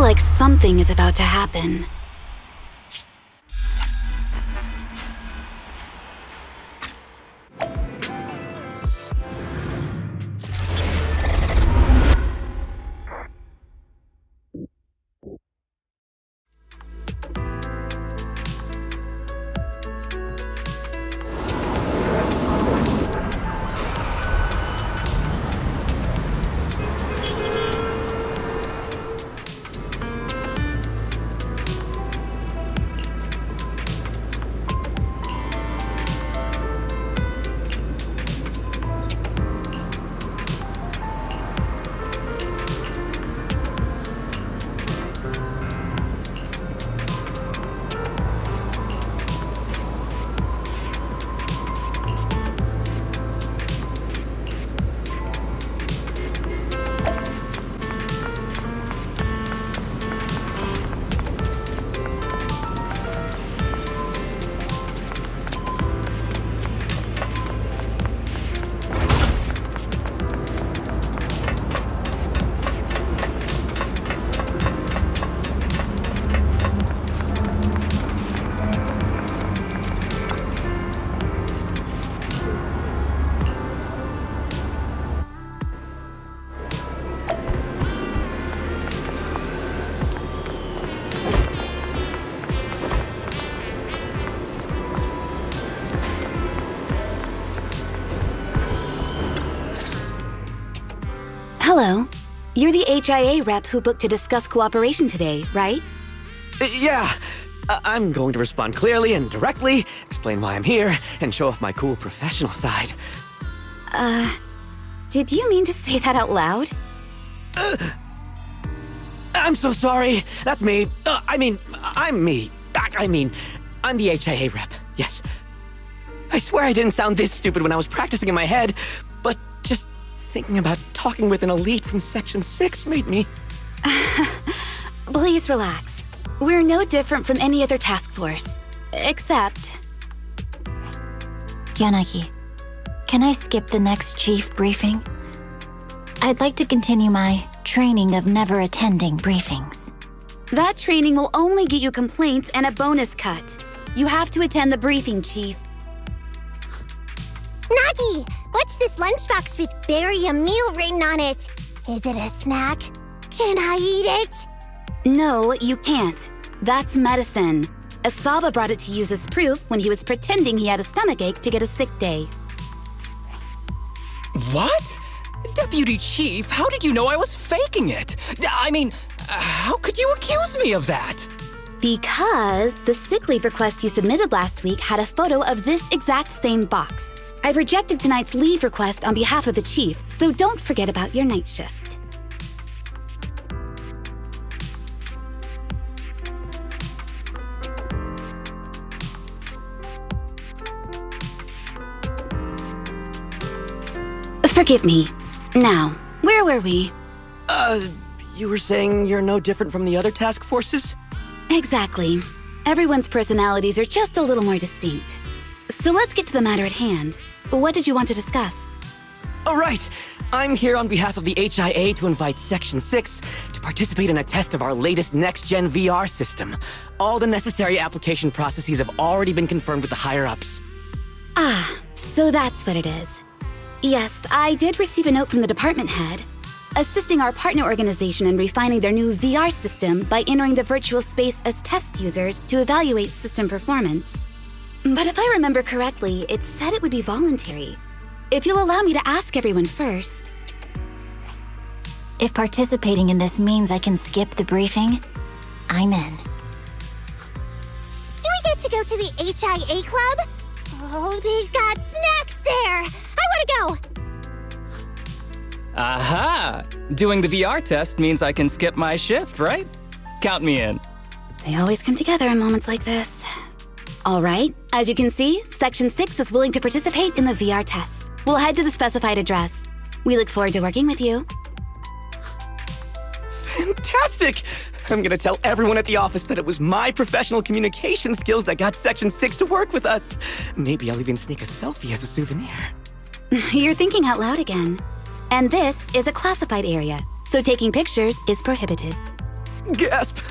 like something is about to happen. Hello. You're the HIA rep who booked to discuss cooperation today, right? Yeah. I'm going to respond clearly and directly, explain why I'm here, and show off my cool professional side. Did you mean to say that out loud? I'm so sorry. That's me. I'm me. I'm the HIA rep. Yes. I swear I didn't sound this stupid when I was practicing in my head, but just thinking about talking with an elite from Section 6 made me... Please relax. We're no different from any other task force. Except... Yanagi, can I skip the next chief briefing? I'd like to continue my training of never attending briefings. That training will only get you complaints and a bonus cut. You have to attend the briefing, Chief. Nagi, what's this lunchbox with "bury a meal" written on it? Is it a snack? Can I eat it? No, you can't. That's medicine. Asaba brought it to use as proof when he was pretending he had a stomachache to get a sick day. What? Deputy Chief, how did you know I was faking it? I mean, how could you accuse me of that? Because the sick leave request you submitted last week had a photo of this exact same box. I've rejected tonight's leave request on behalf of the Chief, so don't forget about your night shift. Forgive me. Now, where were we? You were saying you're no different from the other task forces? Exactly. Everyone's personalities are just a little more distinct. So let's get to the matter at hand. What did you want to discuss? All right. I'm here on behalf of the HIA to invite Section 6 to participate in a test of our latest next-gen VR system. All the necessary application processes have already been confirmed with the higher-ups. Ah, so that's what it is. Yes, I did receive a note from the department head, assisting our partner organization in refining their new VR system by entering the virtual space as test users to evaluate system performance. But if I remember correctly, it said it would be voluntary. If you'll allow me to ask everyone first. If participating in this means I can skip the briefing, I'm in. Do we get to go to the HIA club? Oh, they've got snacks there! I want to go! Aha! Doing the VR test means I can skip my shift, right? Count me in. They always come together in moments like this. All right, as you can see, Section 6 is willing to participate in the VR test. We'll head to the specified address. We look forward to working with you. Fantastic! I'm gonna tell everyone at the office that it was my professional communication skills that got Section 6 to work with us. Maybe I'll even sneak a selfie as a souvenir. You're thinking out loud again. And this is a classified area, so taking pictures is prohibited. Gasp!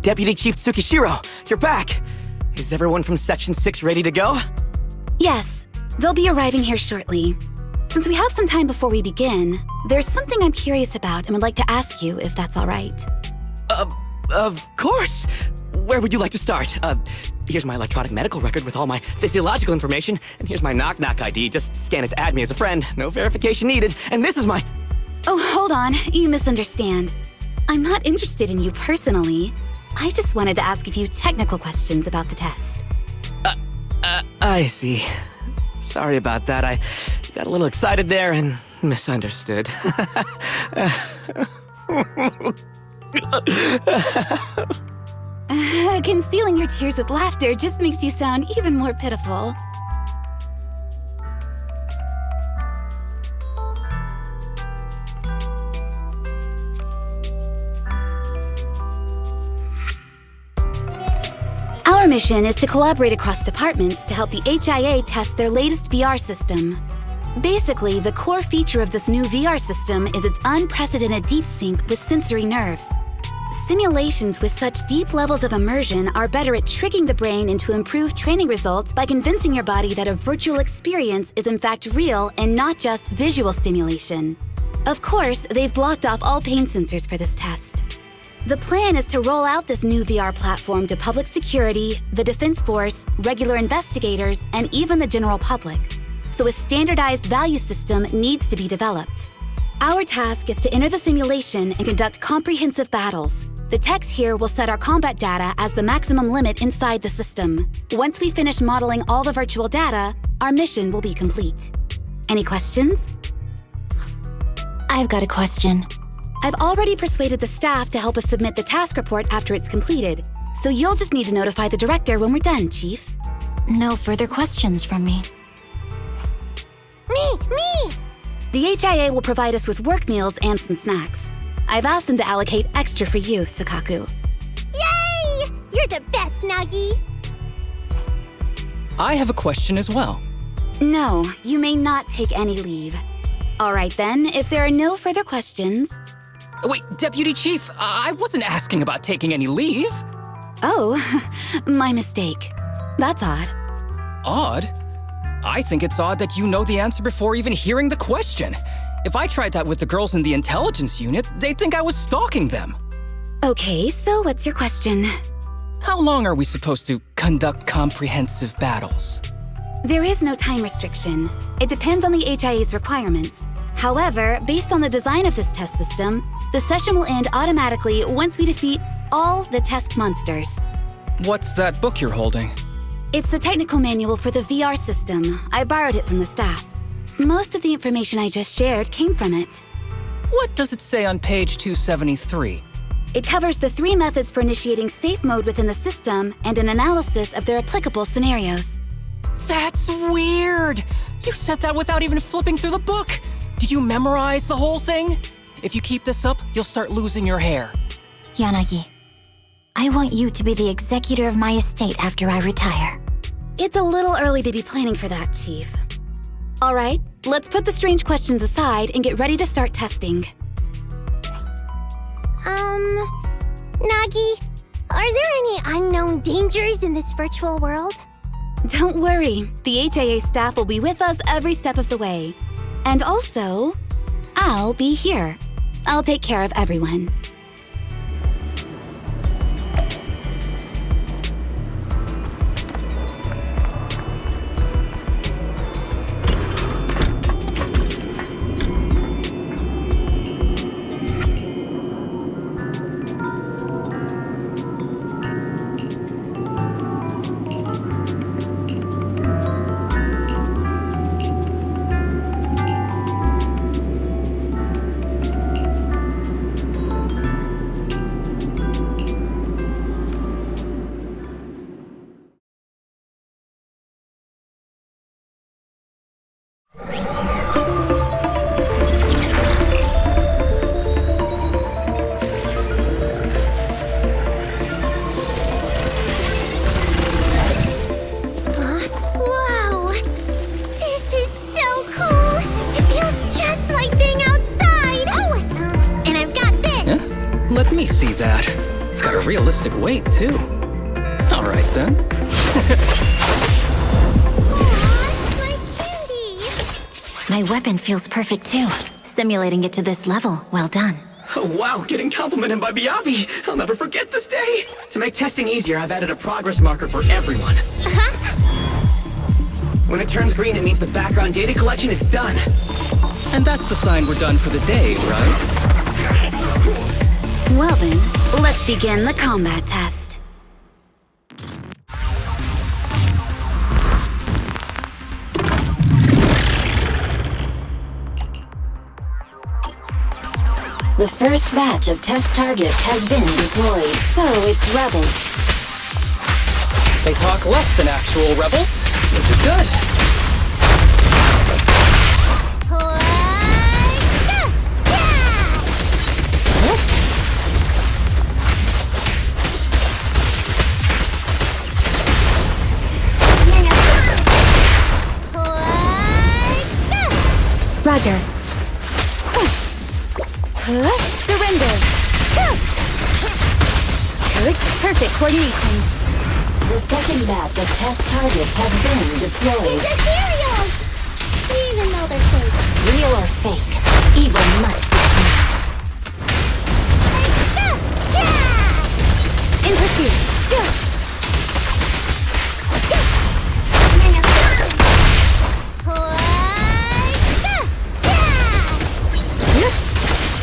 Deputy Chief Tsukishiro, you're back! Is everyone from Section 6 ready to go? Yes, they'll be arriving here shortly. Since we have some time before we begin, there's something I'm curious about and would like to ask you if that's all right. Of course! Where would you like to start? Here's my electronic medical record with all my physiological information, and here's my knock-knock ID. Just scan it to add me as a friend. No verification needed. And this is my... Oh, hold on. You misunderstand. I'm not interested in you personally. I just wanted to ask a few technical questions about the test. I see. Sorry about that. I got a little excited there and misunderstood. Concealing your tears with laughter just makes you sound even more pitiful. Our mission is to collaborate across departments to help the HIA test their latest VR system. Basically, the core feature of this new VR system is its unprecedented deep sync with sensory nerves. Simulations with such deep levels of immersion are better at tricking the brain into improved training results by convincing your body that a virtual experience is in fact real and not just visual stimulation. Of course, they've blocked off all pain sensors for this test. The plan is to roll out this new VR platform to public security, the Defense Force, regular investigators, and even the general public. So a standardized value system needs to be developed. Our task is to enter the simulation and conduct comprehensive battles. The techs here will set our combat data as the maximum limit inside the system. Once we finish modeling all the virtual data, our mission will be complete. Any questions? I've got a question. I've already persuaded the staff to help us submit the task report after it's completed, so you'll just need to notify the director when we're done, Chief. No further questions from me. Me! The HIA will provide us with work meals and some snacks. I've asked them to allocate extra for you, Sakaku. Yay! You're the best, Nagi! I have a question as well. No, you may not take any leave. All right then, if there are no further questions... Wait, Deputy Chief, I wasn't asking about taking any leave. Oh, my mistake. That's odd. Odd? I think it's odd that you know the answer before even hearing the question. If I tried that with the girls in the intelligence unit, they'd think I was stalking them. Okay, so what's your question? How long are we supposed to conduct comprehensive battles? There is no time restriction. It depends on the HIA's requirements. However, based on the design of this test system, the session will end automatically once we defeat all the test monsters. What's that book you're holding? It's the technical manual for the VR system. I borrowed it from the staff. Most of the information I just shared came from it. What does it say on page 273? It covers the 3 methods for initiating safe mode within the system and an analysis of their applicable scenarios. That's weird! You said that without even flipping through the book! Did you memorize the whole thing? If you keep this up, you'll start losing your hair. Yanagi, I want you to be the executor of my estate after I retire. It's a little early to be planning for that, Chief. All right, let's put the strange questions aside and get ready to start testing. Nagi, are there any unknown dangers in this virtual world? Don't worry, the HIA staff will be with us every step of the way. And also, I'll be here. I'll take care of everyone. Let me see that. got a realistic weight, too. All right, then. My candy! My weapon feels perfect too. Simulating it to this level, well done. Oh, wow, getting complimented by Biabi. I'll never forget this day. To make testing easier, I've added a progress marker for everyone. When it turns green, it means the background data collection is done. And that's the sign we're done for the day, right? Well then, let's begin the combat test. The first batch of test targets has been deployed. So it's rebels. They talk less than actual rebels, which is good. Roger. Surrender. Perfect coordination. The second batch of test targets has been deployed. The cereals! Even though they're fake. Real or fake, evil must be seen. In pursuit.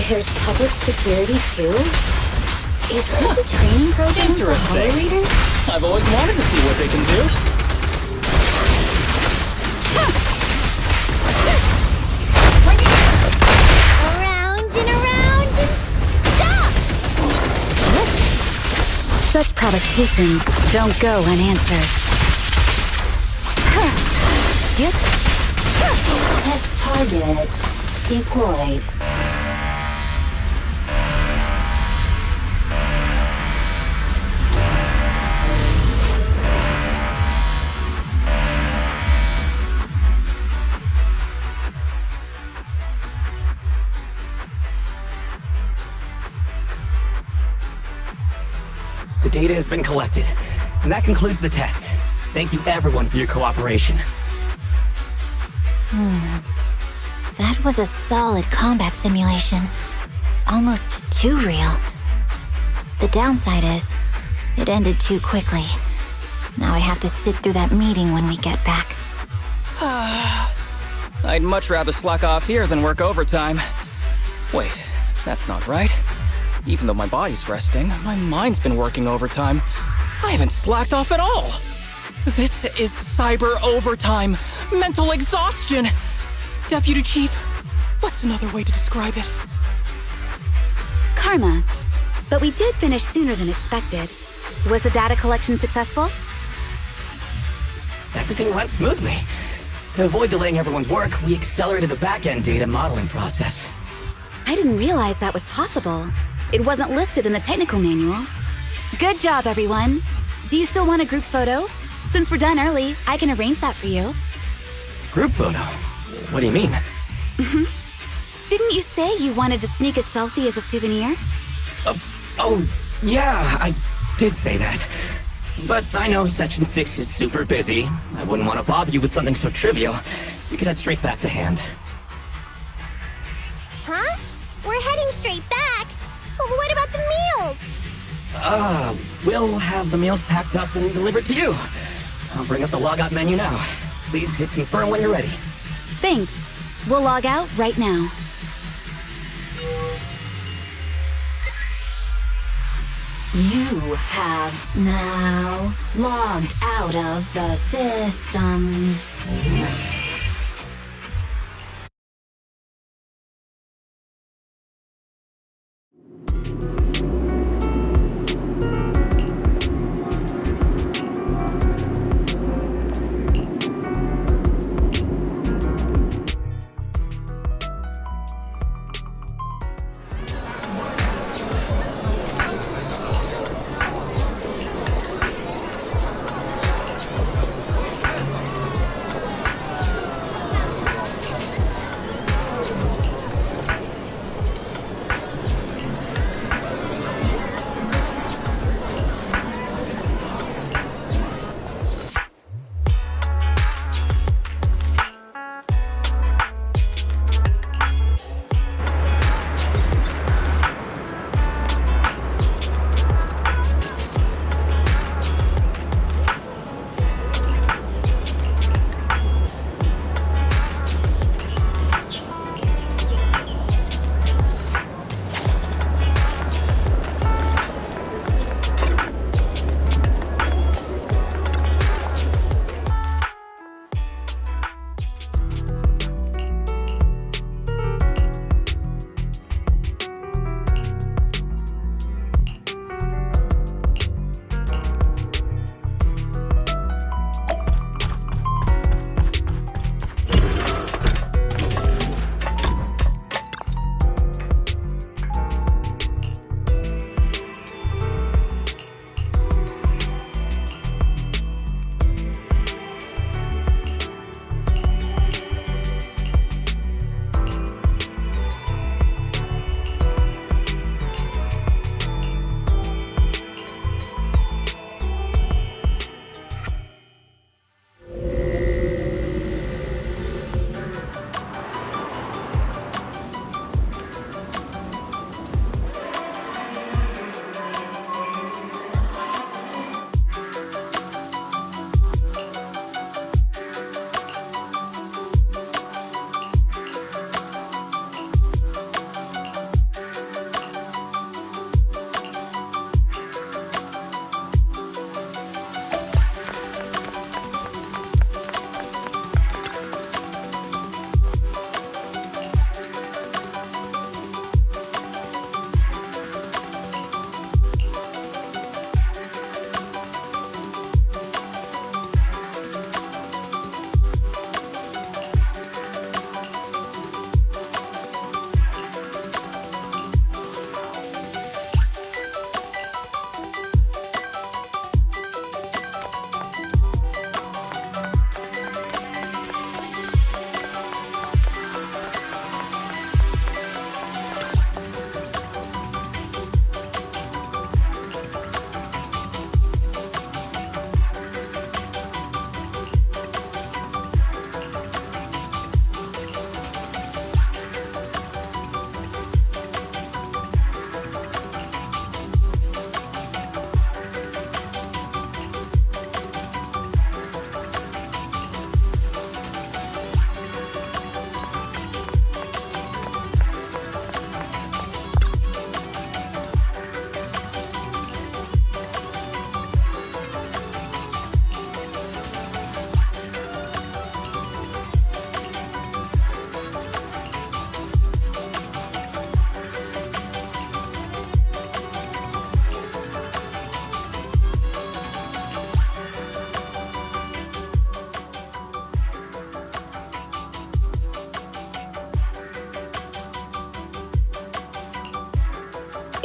There's public security too? Is this a training program for Interesting. color readers? I've always wanted to see what they can do. Around and around and stop! Such provocations don't go unanswered. Yep. Test target deployed. The data has been collected, and that concludes the test. Thank you everyone for your cooperation. That was a solid combat simulation. Almost too real. The downside is, it ended too quickly. Now I have to sit through that meeting when we get back. I'd much rather slack off here than work overtime. Wait, that's not right. Even though my body's resting, my mind's been working overtime. I haven't slacked off at all. This is cyber overtime. Mental exhaustion. Deputy Chief, what's another way to describe it? Karma. But we did finish sooner than expected. Was the data collection successful? Everything went smoothly. To avoid delaying everyone's work, we accelerated the back-end data modeling process. I didn't realize that was possible. It wasn't listed in the technical manual. Good job, everyone. Do you still want a group photo? Since we're done early, I can arrange that for you. Group photo? What do you mean? Didn't you say you wanted to sneak a selfie as a souvenir? Oh, yeah, I did say that. But I know Section 6 is super busy. I wouldn't want to bother you with something so trivial. We could head straight back to hand. Huh? We're heading straight back. Well, what about the meals? We'll have the meals packed up and delivered to you. I'll bring up the logout menu now. Please hit confirm when you're ready. Thanks. We'll log out right now. You have now logged out of the system.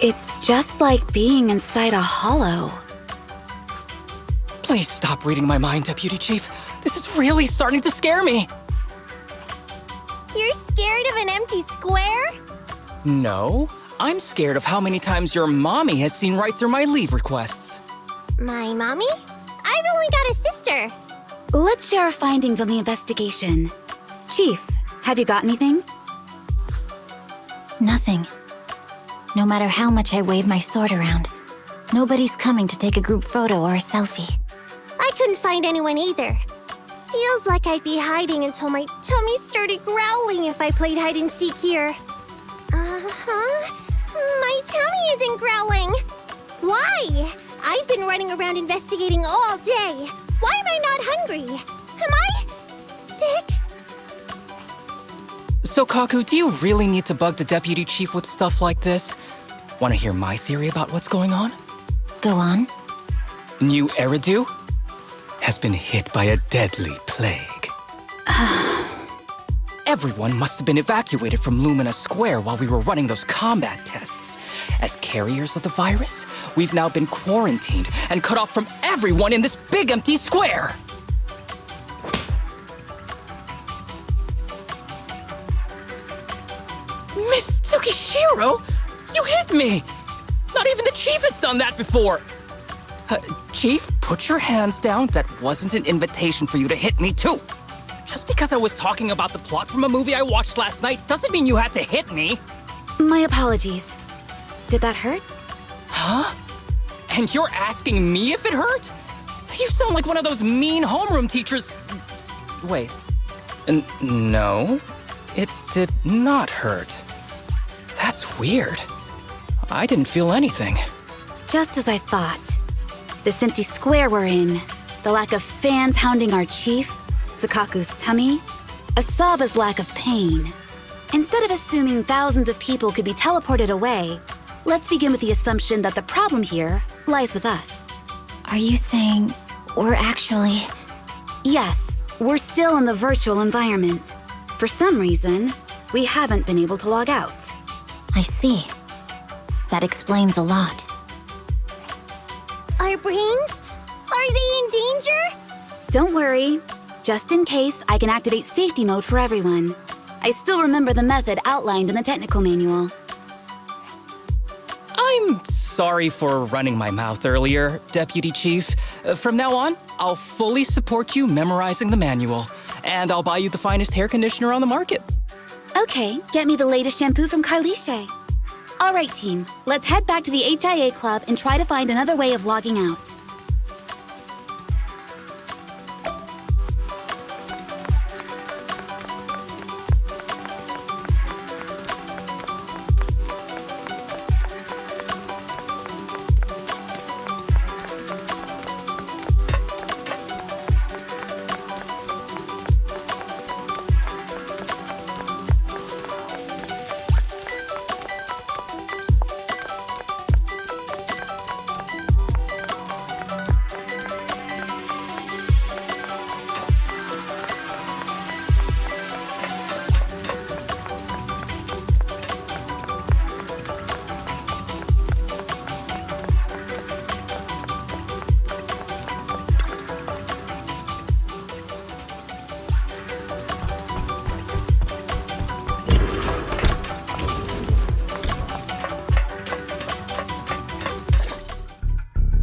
It's just like being inside a hollow. Please stop reading my mind, Deputy Chief. This is really starting to scare me. You're scared of an empty square? No, I'm scared of how many times your mommy has seen right through my leave requests. My mommy? I've only got a sister. Let's share our findings on the investigation. Chief, have you got anything? Nothing. No matter how much I wave my sword around, nobody's coming to take a group photo or a selfie. I couldn't find anyone either. Feels like I'd be hiding until my tummy started growling if I played hide and seek here. Uh-huh. My tummy isn't growling. Why? I've been running around investigating all day. Why am I not hungry? Am I sick? So, Kaku, do you really need to bug the Deputy Chief with stuff like this? Want to hear my theory about what's going on? Go on. New Eridu has been hit by a deadly plague. Everyone must have been evacuated from Lumina Square while we were running those combat tests. As carriers of the virus, we've now been quarantined and cut off from everyone in this big empty square. Miss Tsukishiro, you hit me! Not even the Chief has done that before! Chief, put your hands down. That wasn't an invitation for you to hit me, too. Just because I was talking about the plot from a movie I watched last night doesn't mean you had to hit me. My apologies. Did that hurt? Huh? And you're asking me if it hurt? You sound like one of those mean homeroom teachers. Wait. No, it did not hurt. That's weird. I didn't feel anything. Just as I thought. This empty square we're in, the lack of fans hounding our chief, Sukaku's tummy, Asaba's lack of pain. Instead of assuming thousands of people could be teleported away, let's begin with the assumption that the problem here lies with us. Are you saying we're actually... Yes, we're still in the virtual environment. For some reason, we haven't been able to log out. I see. That explains a lot. Our brains? Are they in danger? Don't worry. Just in case, I can activate safety mode for everyone. I still remember the method outlined in the technical manual. I'm sorry for running my mouth earlier, Deputy Chief. From now on, I'll fully support you memorizing the manual, and I'll buy you the finest hair conditioner on the market. Okay, get me the latest shampoo from Carliche. All right, team, let's head back to the HIA Club and try to find another way of logging out.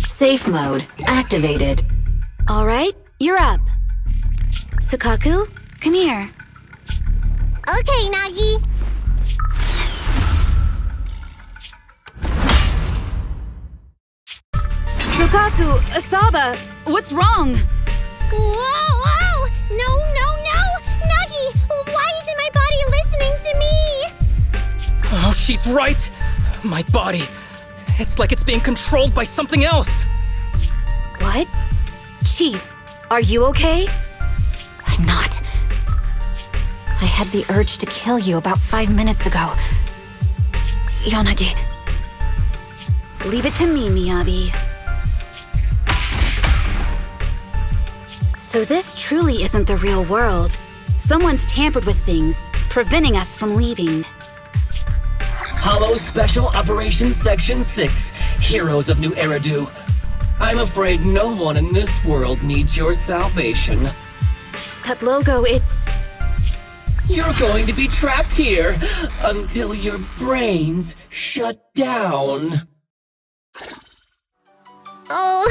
Safe mode activated. All right, you're up. Sukaku, come here. Okay, Nagi. Sukaku, Asaba, what's wrong? Whoa! No! Nagi, why isn't my body listening to me? Oh, she's right. My body. It's like it's being controlled by something else. What? Chief, are you okay? I'm not. I had the urge to kill you about 5 minutes ago. Yanagi. Leave it to me, Miyabi. So this truly isn't the real world. Someone's tampered with things, preventing us from leaving. Hollow Special Operations Section 6, Heroes of New Eridu. I'm afraid no one in this world needs your salvation. That logo, it's... You're going to be trapped here until your brains shut down. Oh.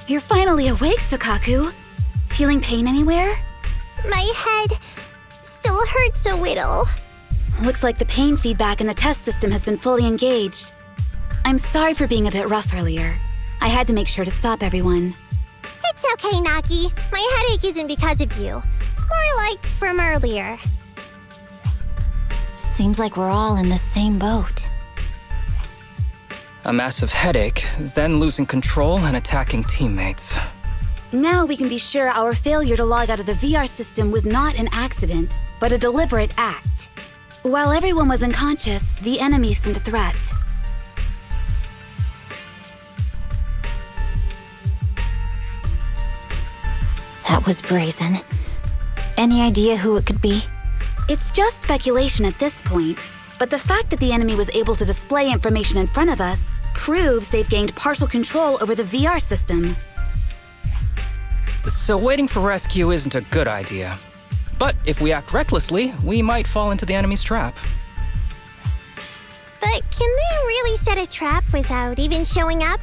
You're finally awake, Sukaku. Feeling pain anywhere? My head still hurts a little. Looks like the pain feedback in the test system has been fully engaged. I'm sorry for being a bit rough earlier. I had to make sure to stop everyone. It's okay, Nagi. My headache isn't because of you. More like from earlier. Seems like we're all in the same boat. A massive headache, then losing control and attacking teammates. Now we can be sure our failure to log out of the VR system was not an accident, but a deliberate act. While everyone was unconscious, the enemy sent a threat. That was brazen. Any idea who it could be? It's just speculation at this point, but the fact that the enemy was able to display information in front of us proves they've gained partial control over the VR system. So waiting for rescue isn't a good idea. But if we act recklessly, we might fall into the enemy's trap. But can they really set a trap without even showing up?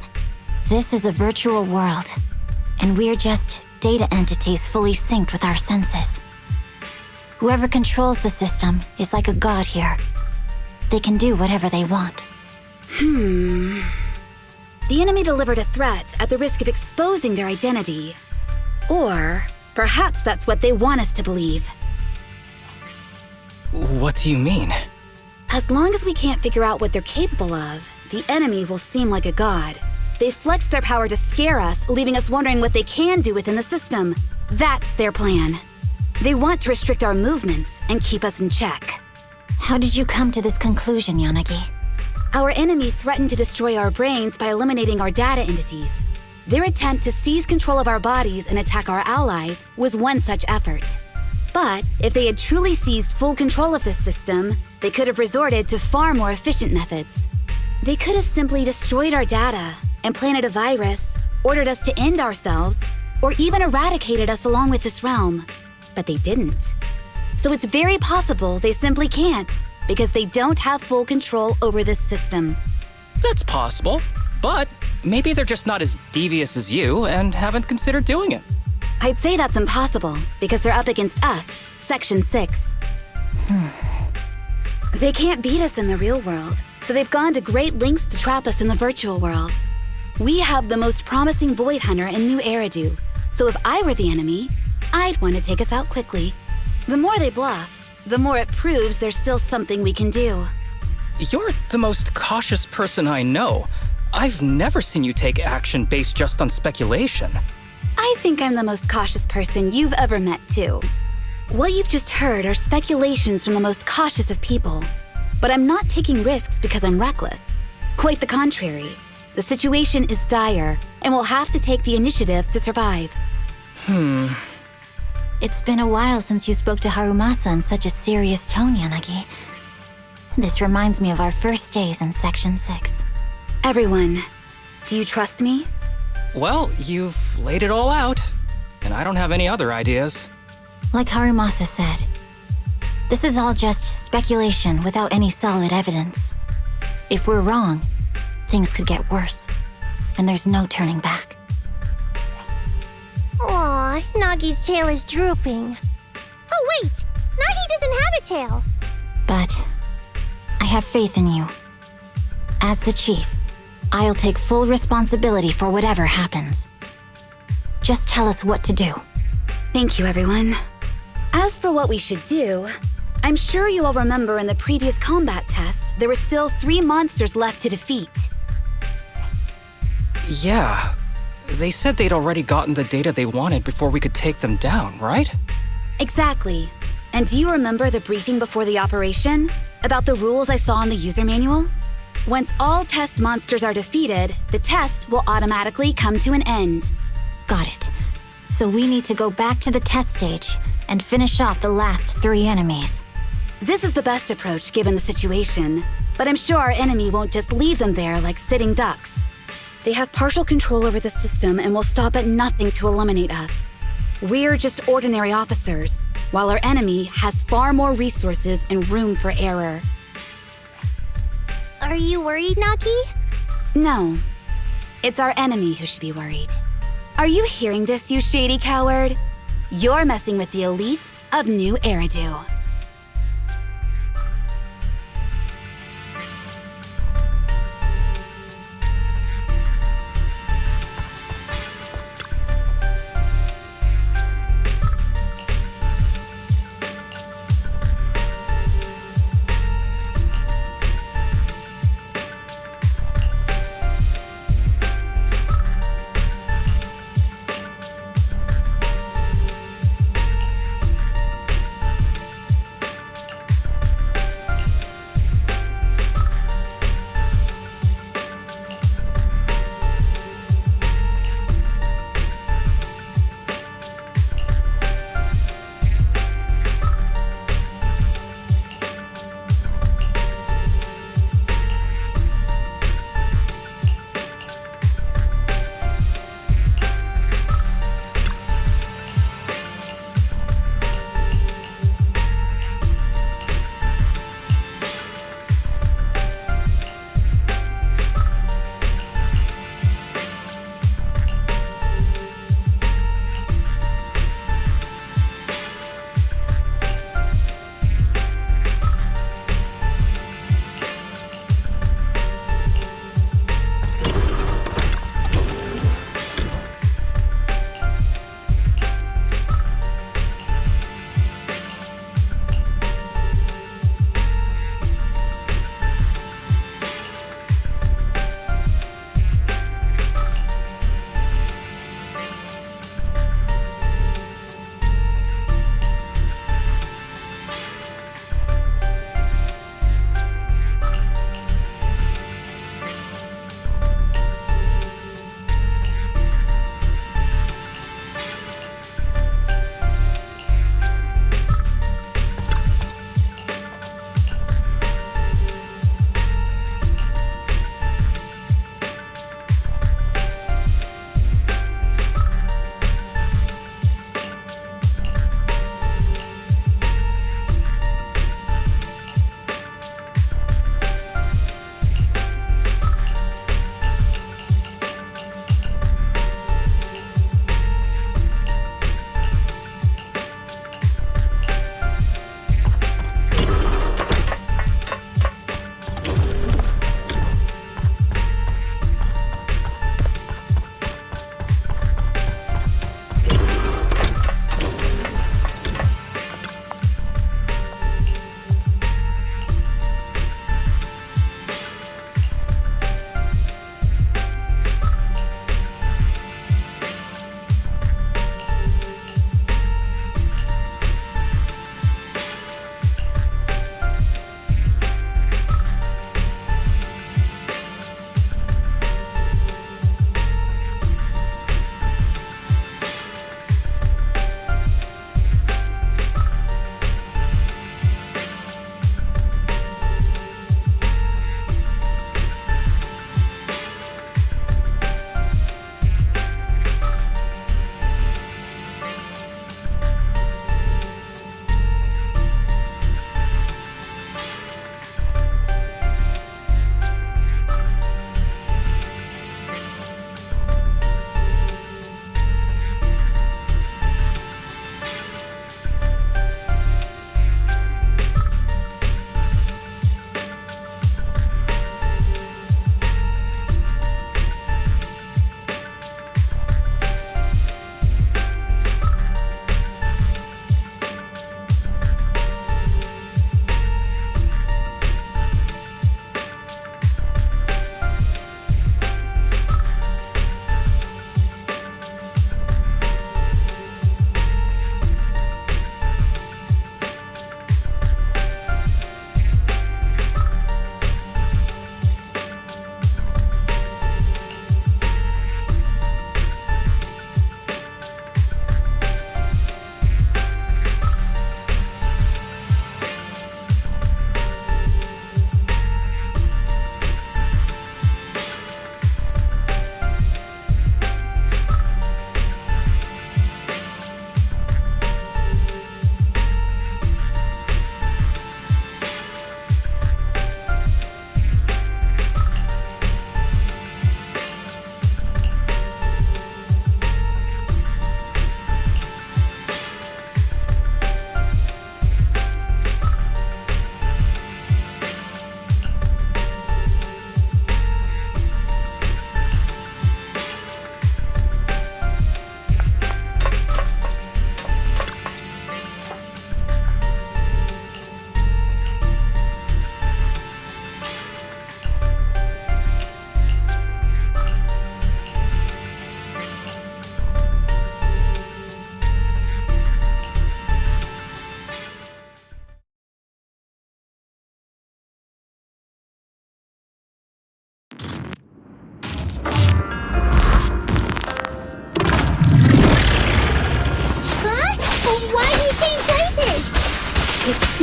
This is a virtual world, and we're just data entities fully synced with our senses. Whoever controls the system is like a god here. They can do whatever they want. The enemy delivered a threat at the risk of exposing their identity. Or perhaps that's what they want us to believe. What do you mean? As long as we can't figure out what they're capable of, the enemy will seem like a god. They flex their power to scare us, leaving us wondering what they can do within the system. That's their plan. They want to restrict our movements and keep us in check. How did you come to this conclusion, Yanagi? Our enemy threatened to destroy our brains by eliminating our data entities. Their attempt to seize control of our bodies and attack our allies was one such effort. But if they had truly seized full control of this system, they could have resorted to far more efficient methods. They could have simply destroyed our data, implanted a virus, ordered us to end ourselves, or even eradicated us along with this realm. But they didn't. So it's very possible they simply can't, because they don't have full control over this system. That's possible, but maybe they're just not as devious as you and haven't considered doing it. I'd say that's impossible, because they're up against us, Section 6. They can't beat us in the real world, so they've gone to great lengths to trap us in the virtual world. We have the most promising Void Hunter in New Eridu, so if I were the enemy, I'd want to take us out quickly. The more they bluff, the more it proves there's still something we can do. You're the most cautious person I know. I've never seen you take action based just on speculation. I think I'm the most cautious person you've ever met, too. What you've just heard are speculations from the most cautious of people. But I'm not taking risks because I'm reckless. Quite the contrary. The situation is dire, and we'll have to take the initiative to survive. It's been a while since you spoke to Harumasa in such a serious tone, Yanagi. This reminds me of our first days in Section 6. Everyone, do you trust me? Well, you've laid it all out, and I don't have any other ideas. Like Harumasa said, this is all just speculation without any solid evidence. If we're wrong, things could get worse, and there's no turning back. Aw, Nagi's tail is drooping. Oh wait! Nagi doesn't have a tail! But I have faith in you. As the chief, I'll take full responsibility for whatever happens. Just tell us what to do. Thank you, everyone. As for what we should do, I'm sure you all remember in the previous combat test, there were still 3 monsters left to defeat. Yeah. They said they'd already gotten the data they wanted before we could take them down, right? Exactly. And do you remember the briefing before the operation? About the rules I saw in the user manual? Once all test monsters are defeated, the test will automatically come to an end. Got it. So we need to go back to the test stage and finish off the last 3 enemies. This is the best approach given the situation, but I'm sure our enemy won't just leave them there like sitting ducks. They have partial control over the system and will stop at nothing to eliminate us. We're just ordinary officers, while our enemy has far more resources and room for error. Are you worried, Naki? No, it's our enemy who should be worried. Are you hearing this, you shady coward? You're messing with the elites of New Eridu.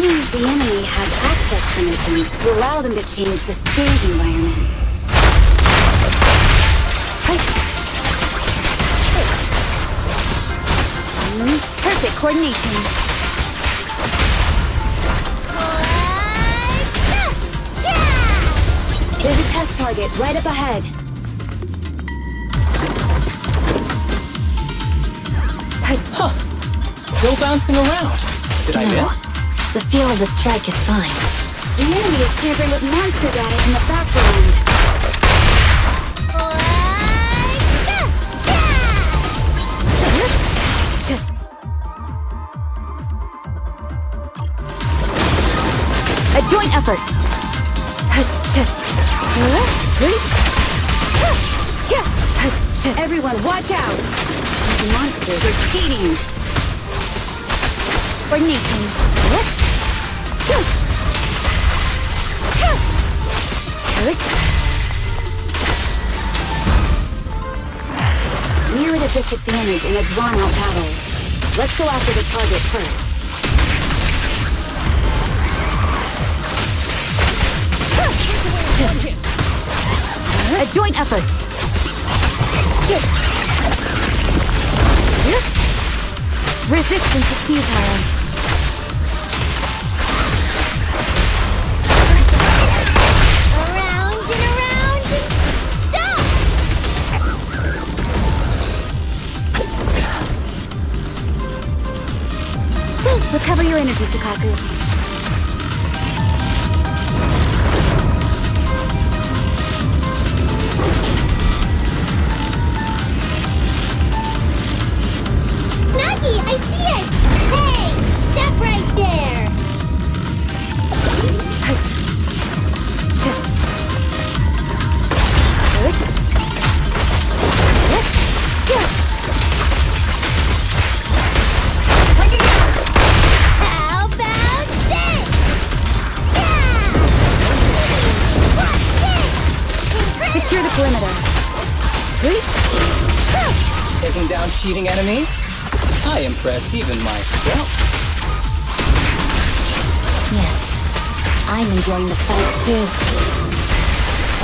seems the enemy has access permissions to allow them to change the stage environment. Perfect coordination. There's a test target right up ahead. Huh. Still bouncing around. Did I No. miss? The feel of the strike is fine. The enemy is tampering with monster data in the background. A joint effort. Everyone, watch out! These monsters are cheating. Coordination. We're at a disadvantage in a drawn-out battle. Let's go after the target first. A joint effort. Resistance is futile. Around and around and stop! Recover your energy, Sukaku. Nagi, I see it! Hey! Stop right there! How about this? What's this? Secure the perimeter. Taking down cheating enemies? I impress even myself. Yes. I'm enjoying the fight too.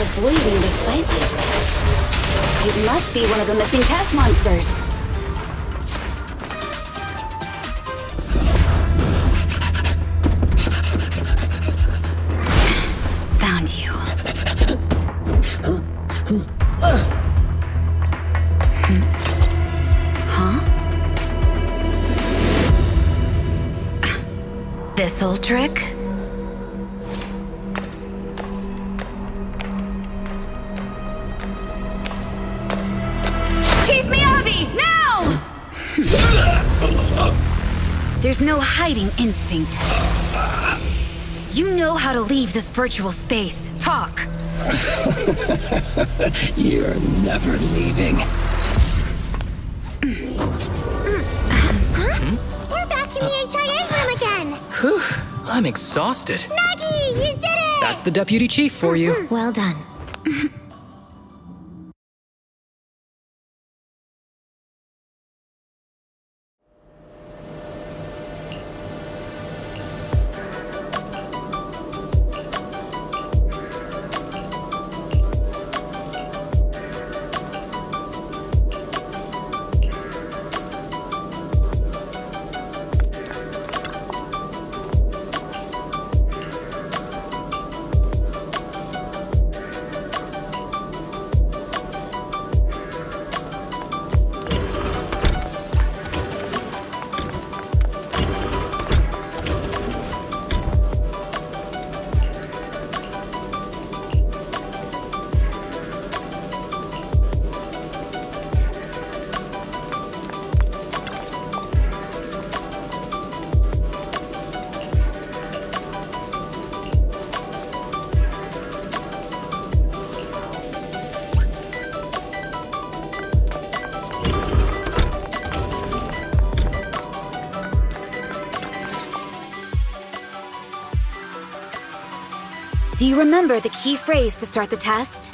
Avoiding the fight like this. It must be one of the missing test monsters. Found you. Huh? This old trick? Chief Miyabi, now! There's no hiding instinct. You know how to leave this virtual space. Talk. You're never leaving. We're back in the HIA room again! Whew. I'm exhausted. Nagi, you did it! That's the deputy chief for you. Well done. Do you remember the key phrase to start the test?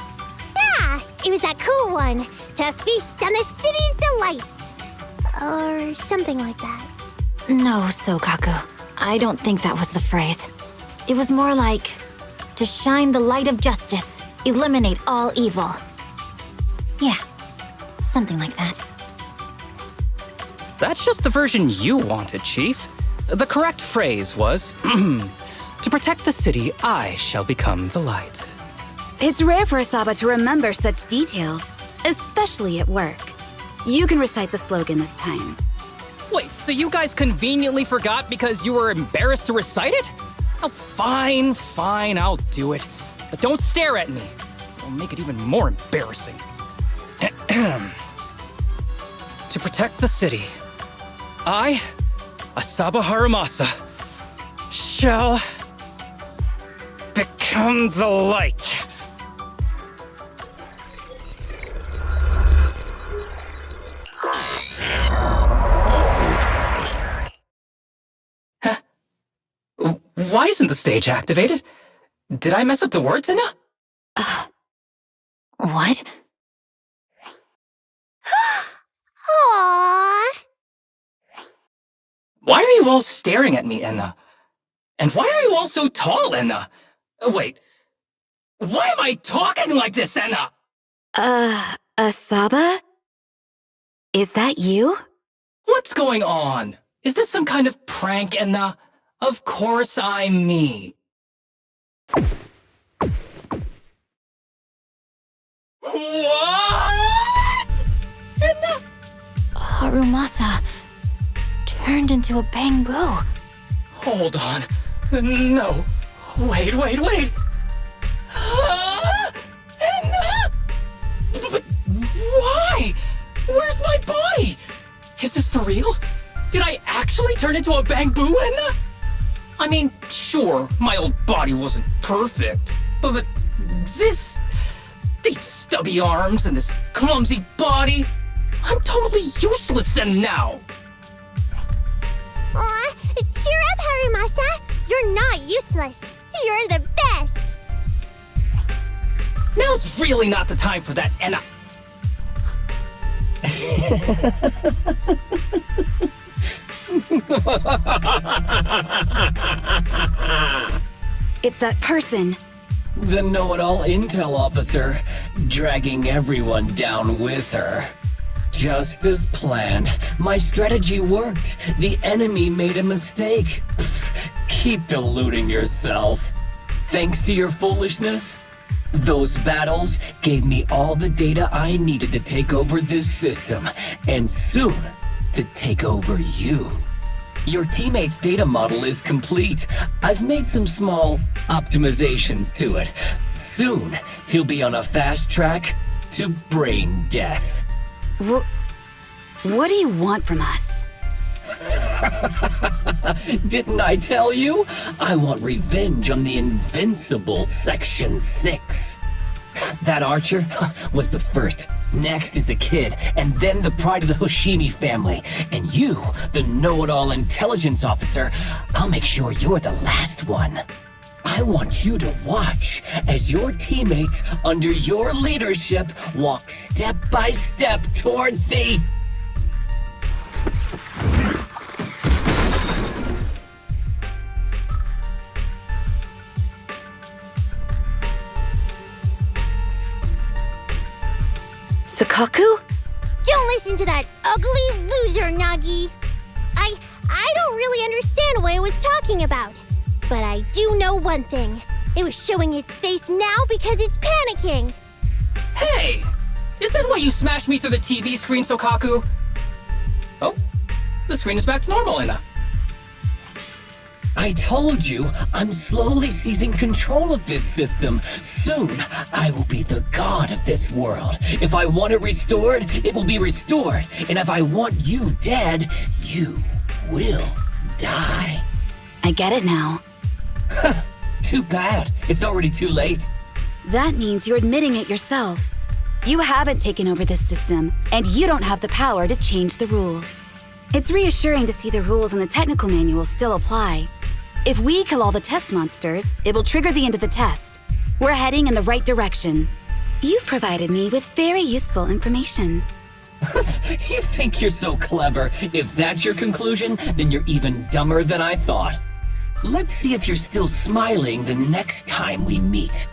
Yeah, it was that cool one. To feast on the city's delights. Or something like that. No, Sokaku. I don't think that was the phrase. It was more like, to shine the light of justice, eliminate all evil. Yeah, something like that. That's just the version you wanted, Chief. The correct phrase was, to protect the city, I shall become the light. It's rare for Asaba to remember such details, especially at work. You can recite the slogan this time. Wait, so you guys conveniently forgot because you were embarrassed to recite it? Oh, fine, I'll do it. But don't stare at me. It'll make it even more embarrassing. To protect the city, I, Asaba Haramasa, shall become the light. Why isn't the stage activated? Did I mess up the words, Inna? What? Aww. Why are you all staring at me, Enna? And why are you all so tall, Enna? Wait, why am I talking like this, Enna? Asaba? Is that you? What's going on? Is this some kind of prank, Enna? Of course I'm me. What? Enna? Harumasa turned into a bamboo. Hold on. No. Wait. Enna? But why? Where's my body? Is this for real? Did I actually turn into a bamboo, Enna? I mean, sure, my old body wasn't perfect, but these stubby arms and this clumsy body, I'm totally useless and now. Aw, cheer up, Harumasa. You're not useless. You're the best. Now's really not the time for that, Enna. It's that person. The know-it-all intel officer, dragging everyone down with her. Just as planned. My strategy worked. The enemy made a mistake. Pfft, keep deluding yourself. Thanks to your foolishness, those battles gave me all the data I needed to take over this system, and soon to take over you. Your teammate's data model is complete. I've made some small optimizations to it. Soon, he'll be on a fast track to brain death. What do you want from us? Didn't I tell you? I want revenge on the invincible Section 6. That archer was the first. Next is the kid, and then the pride of the Hoshimi family. And you, the know-it-all intelligence officer, I'll make sure you're the last one. I want you to watch as your teammates under your leadership walk step by step towards the... Sakaku? Don't listen to that ugly loser, Nagi. I don't really understand what it was talking about. But I do know one thing. It was showing its face now because it's panicking. Hey! Is that why you smashed me through the TV screen, Sokaku? Oh, the screen is back to normal, Enna. I told you, I'm slowly seizing control of this system. Soon, I will be the god of this world. If I want it restored, it will be restored. And if I want you dead, you will die. I get it now. Too bad. It's already too late. That means you're admitting it yourself. You haven't taken over this system, and you don't have the power to change the rules. It's reassuring to see the rules in the technical manual still apply. If we kill all the test monsters, it will trigger the end of the test. We're heading in the right direction. You've provided me with very useful information. You think you're so clever. If that's your conclusion, then you're even dumber than I thought. Let's see if you're still smiling the next time we meet.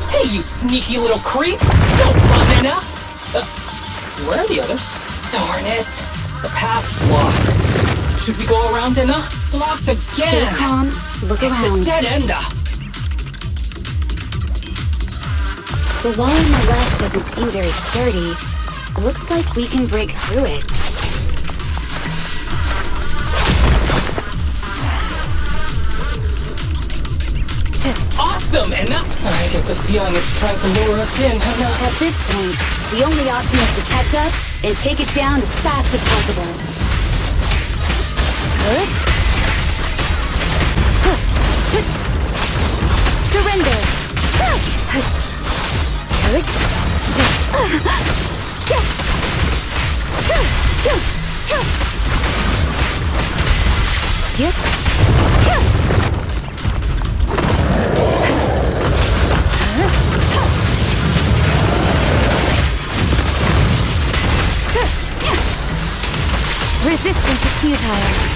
Hey, you sneaky little creep! Don't run, Enna! Where are the others? Darn it! The path's blocked. Should we go around, Enna? Blocked again! Stay calm. Look around. It's a dead end! The wall on the left doesn't seem very sturdy. Looks like we can break through it. Awesome, Enna! I get the feeling it's trying to lure us in, Enna. At this point, the only option is to catch up and take it down as fast as possible. Surrender! Resistance is futile.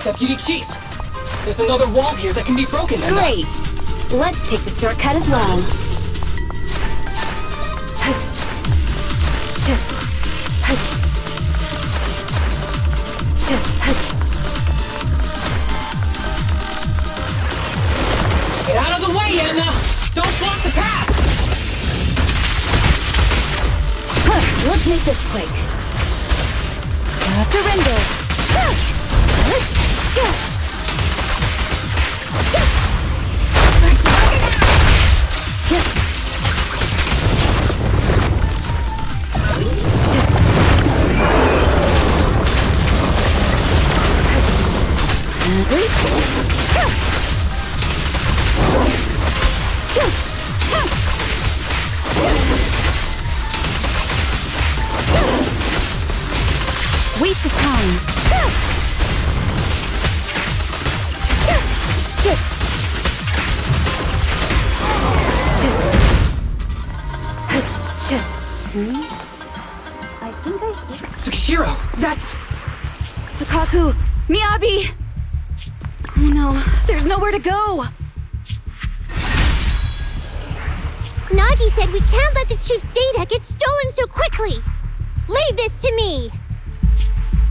Deputy Chief! There's another wall here that can be broken, Enna. Great! Let's take the shortcut as well. Get out of the way, Enna! Don't block the path! Let's make this quick. Surrender! Waste of time. I think I see. Tsukishiro, that's... Sakaku! Miyabi! Oh no, there's nowhere to go! Nagi said we can't let the Chief's data get stolen so quickly! Leave this to me!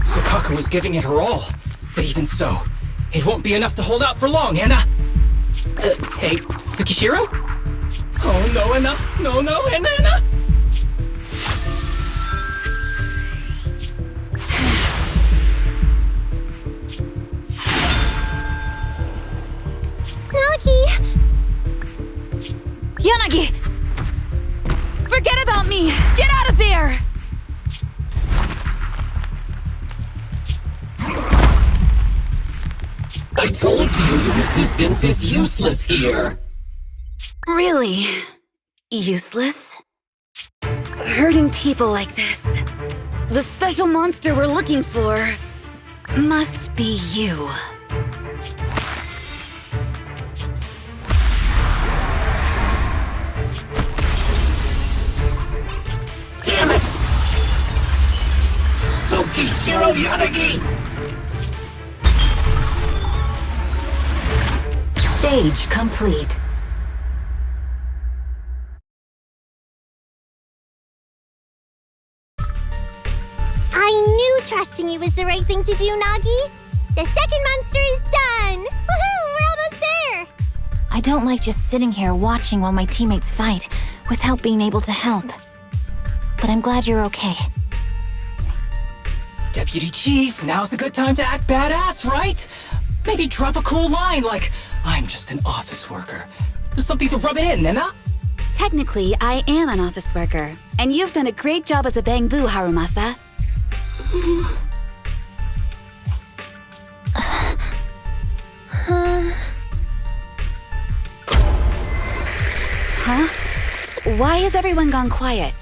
Sukaku is giving it her all. But even so, it won't be enough to hold out for long, Anna! Hey, Tsukishiro? Oh no, Anna! No, Anna! Nagi! Yanagi! Forget about me! Get out of there! I told you your assistance is useless here. Really? Useless? Hurting people like this. The special monster we're looking for must be you. Damn it! Tsukishiro Yanagi! Stage complete. I knew trusting you was the right thing to do, Nagi! The second monster is done! Woohoo! We're almost there! I don't like just sitting here watching while my teammates fight without being able to help. But I'm glad you're okay. Deputy Chief, now's a good time to act badass, right? Maybe drop a cool line like, I'm just an office worker. Something to rub it in, Anna? Technically, I am an office worker, and you've done a great job as a bamboo, Harumasa. Huh? Why has everyone gone quiet?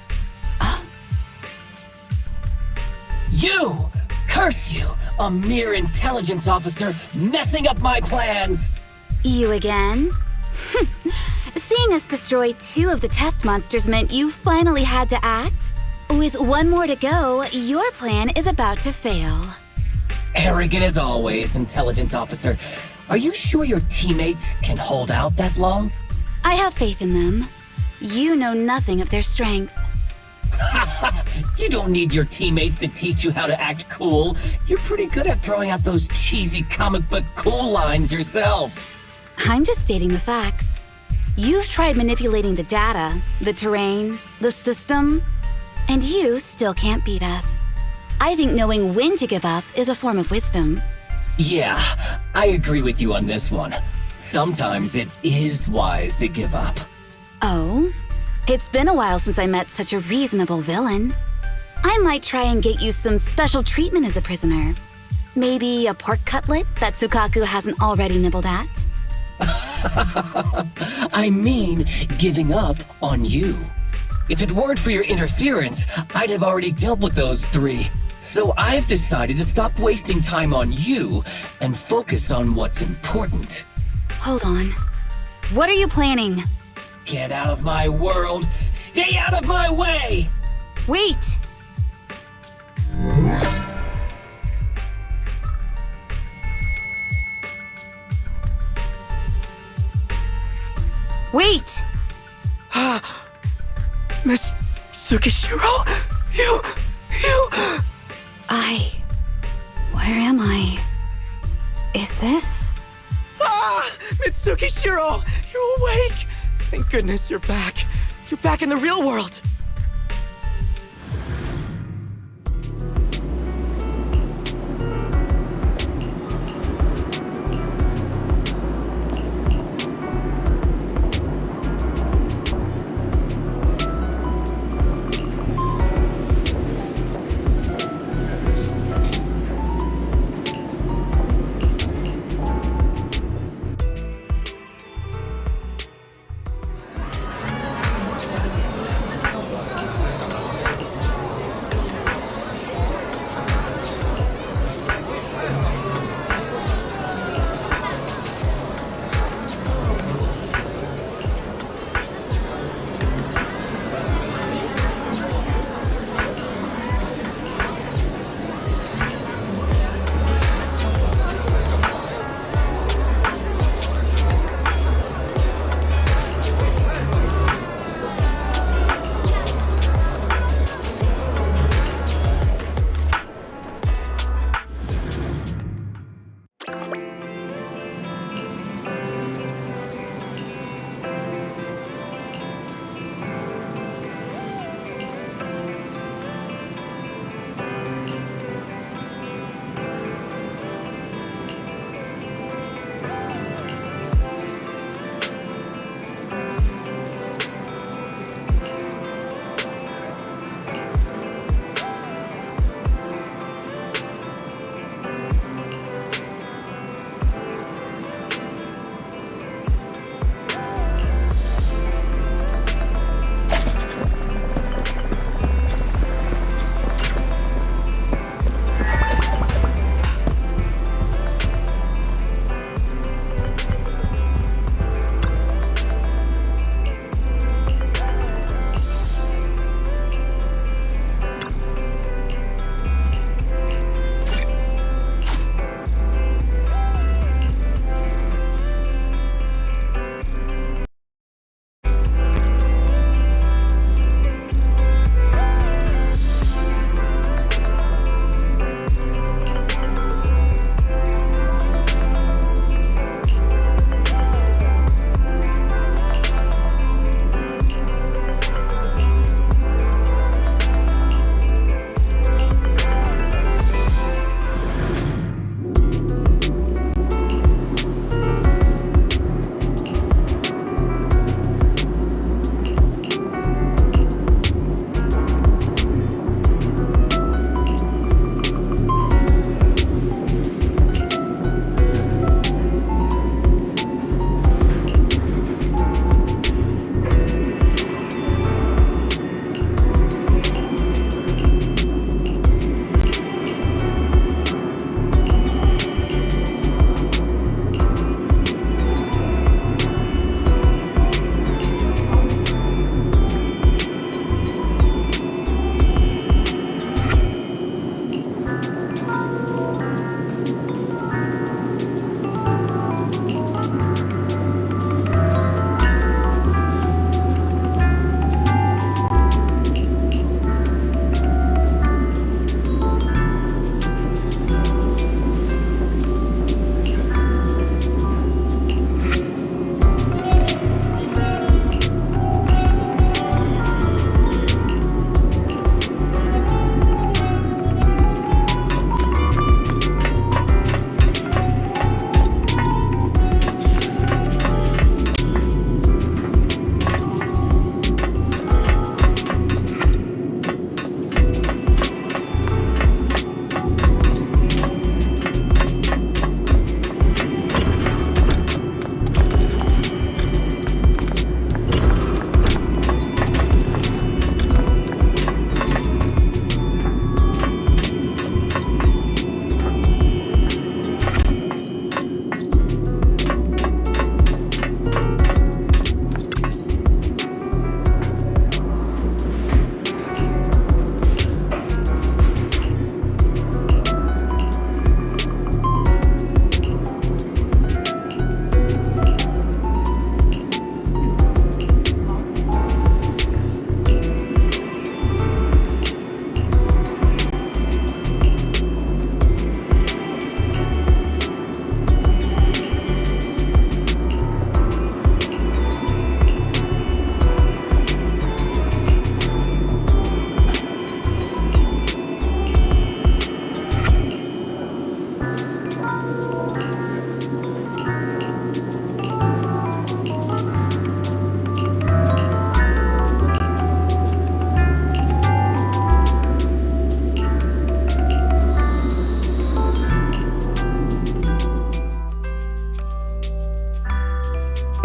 You! Curse you! A mere intelligence officer messing up my plans! You again? Seeing us destroy 2 of the test monsters meant you finally had to act? With 1 more to go, your plan is about to fail. Arrogant as always, intelligence officer. Are you sure your teammates can hold out that long? I have faith in them. You know nothing of their strength. You don't need your teammates to teach you how to act cool. You're pretty good at throwing out those cheesy comic book cool lines yourself. I'm just stating the facts. You've tried manipulating the data, the terrain, the system, and you still can't beat us. I think knowing when to give up is a form of wisdom. Yeah, I agree with you on this one. Sometimes it is wise to give up. Oh? It's been a while since I met such a reasonable villain. I might try and get you some special treatment as a prisoner. Maybe a pork cutlet that Sukaku hasn't already nibbled at? I mean, giving up on you. If it weren't for your interference, I'd have already dealt with those 3. So I've decided to stop wasting time on you and focus on what's important. Hold on. What are you planning? Get out of my world! Stay out of my way! Wait! Wait! Miss Tsukishiro? You... Where am I? Is this? Ah! Mitsukishiro! You're awake! Thank goodness you're back. You're back in the real world.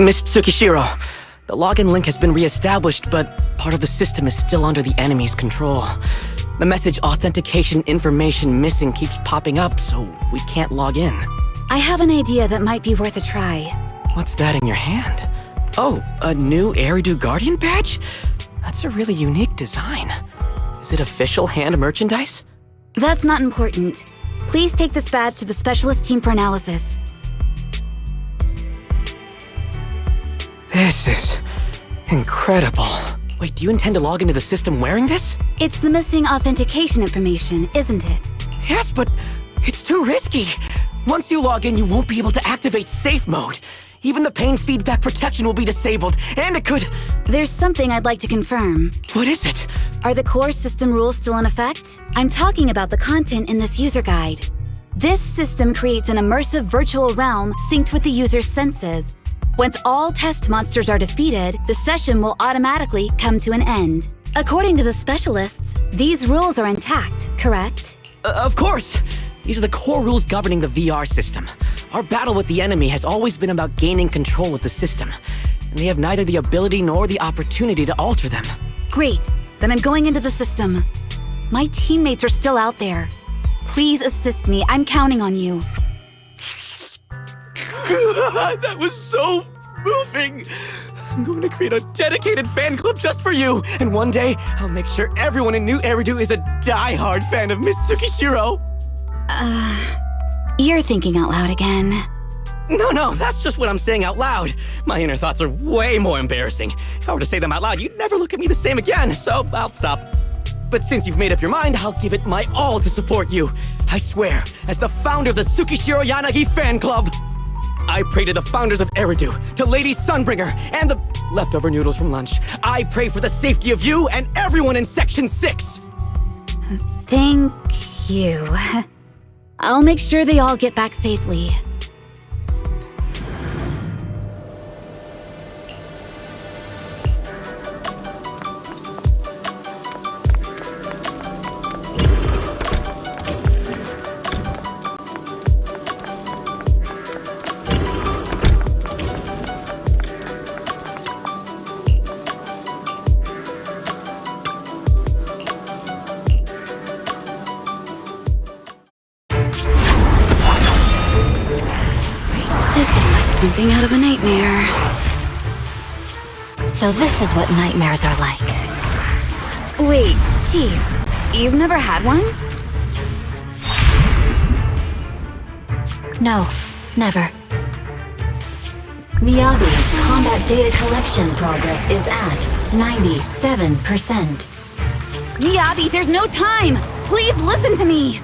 Miss Tsukishiro, the login link has been re-established, but part of the system is still under the enemy's control. The message authentication information missing keeps popping up, so we can't log in. I have an idea that might be worth a try. What's that in your hand? Oh, a new Eridu Guardian badge? That's a really unique design. Is it official hand merchandise? That's not important. Please take this badge to the specialist team for analysis. This is incredible. Wait, do you intend to log into the system wearing this? It's the missing authentication information, isn't it? Yes, but it's too risky. Once you log in, you won't be able to activate safe mode. Even the pain feedback protection will be disabled, and it could... There's something I'd like to confirm. What is it? Are the core system rules still in effect? I'm talking about the content in this user guide. This system creates an immersive virtual realm synced with the user's senses. Once all test monsters are defeated, the session will automatically come to an end. According to the specialists, these rules are intact, correct? Of course! These are the core rules governing the VR system. Our battle with the enemy has always been about gaining control of the system, and they have neither the ability nor the opportunity to alter them. Great. Then I'm going into the system. My teammates are still out there. Please assist me. I'm counting on you. That was so moving! I'm going to create a dedicated fan club just for you, and one day I'll make sure everyone in New Eridu is a die-hard fan of Miss Tsukishiro. You're thinking out loud again. No, that's just what I'm saying out loud. My inner thoughts are way more embarrassing. If I were to say them out loud, you'd never look at me the same again, so I'll stop. But since you've made up your mind, I'll give it my all to support you. I swear, as the founder of the Tsukishiro Yanagi fan club, I pray to the founders of Eridu, to Lady Sunbringer, and the leftover noodles from lunch. I pray for the safety of you and everyone in Section 6! Thank you. I'll make sure they all get back safely. Something out of a nightmare. So this is what nightmares are like. Wait, Chief, you've never had one? No, never. Miyabi's combat data collection progress is at 97%. Miyabi, there's no time! Please listen to me!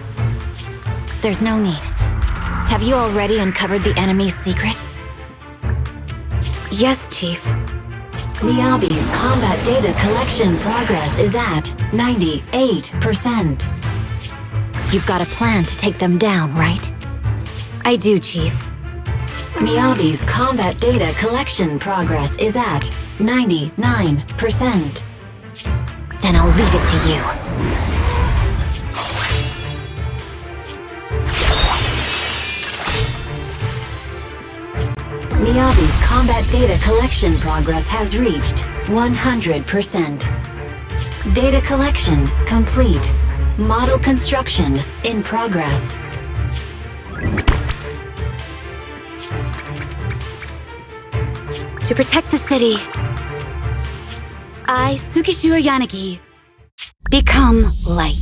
There's no need. Have you already uncovered the enemy's secret? Yes, Chief. Miyabi's combat data collection progress is at 98%. You've got a plan to take them down, right? I do, Chief. Miyabi's combat data collection progress is at 99%. Then I'll leave it to you. Miyabi's combat data collection progress has reached 100%. Data collection complete. Model construction in progress. To protect the city, I, Tsukishiro Yanagi, become light.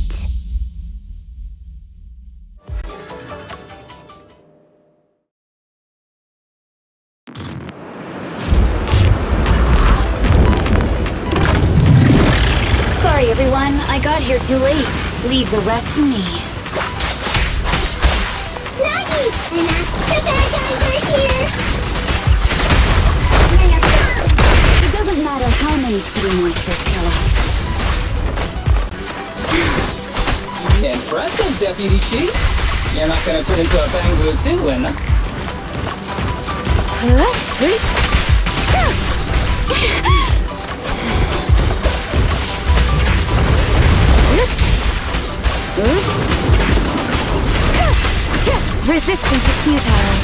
Sorry, everyone. I got here too late. Leave the rest to me. Nagi! Anna, the bad guys are here! It doesn't matter how many city monsters kill us. Impressive, Deputy Chief. You're not gonna turn into a Banglu too, Anna. Resistance is futile.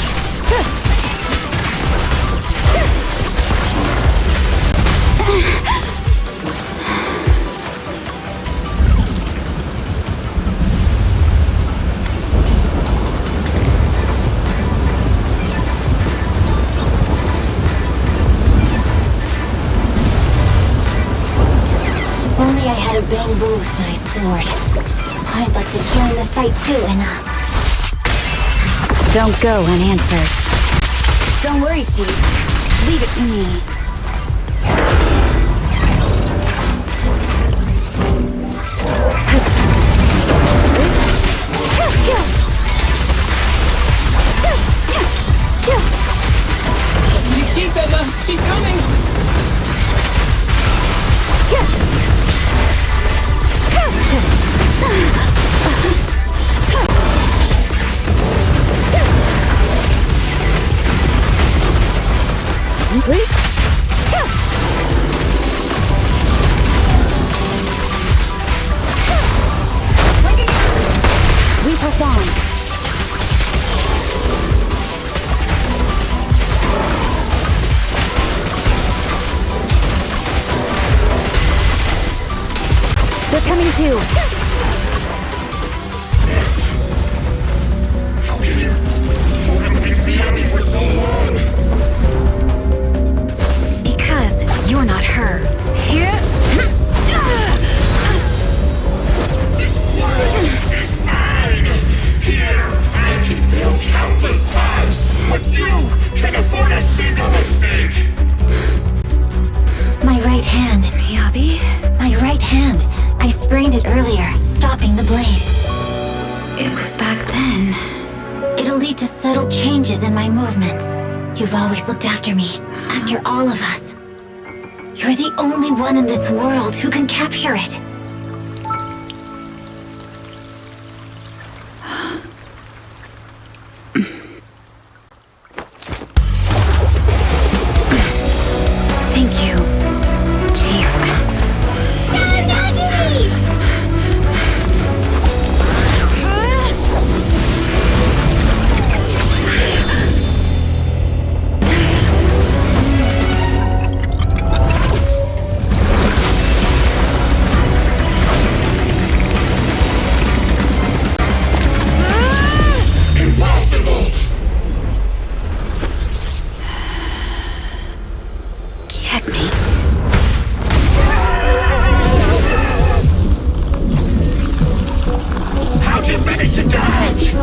If only I had a bamboo-sized sword. I'd like to join the fight too, Anna. Don't go unanswered. Don't worry, Chief. Leave it to me. complete. We press on. They're coming too. Because you're not her. This world is mine! Here, I can build countless times, but you can afford a single mistake! My right hand. Miyabi? My right hand. I sprained it earlier, stopping the blade. It was back then. It'll lead to subtle changes in my movements. You've always looked after me, after all of us. You're the only one in this world who can capture it. Thank you, Chief. Impossible! Checkmate. How'd you manage to dodge?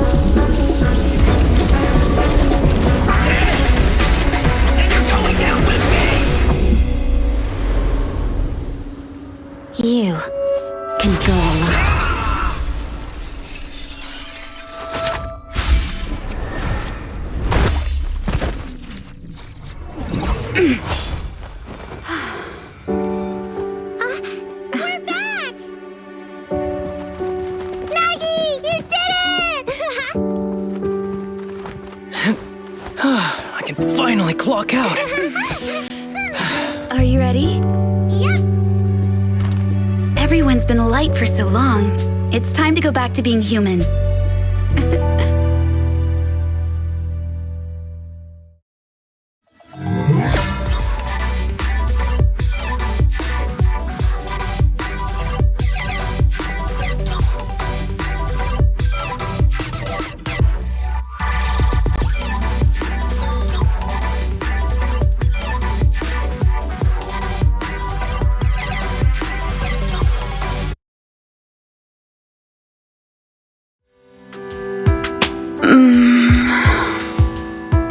And you're going down with me! You can go alone. We're back! Nagi, you did it! I can finally clock out. Are you ready? Yep. Everyone's been light for so long. It's time to go back to being human.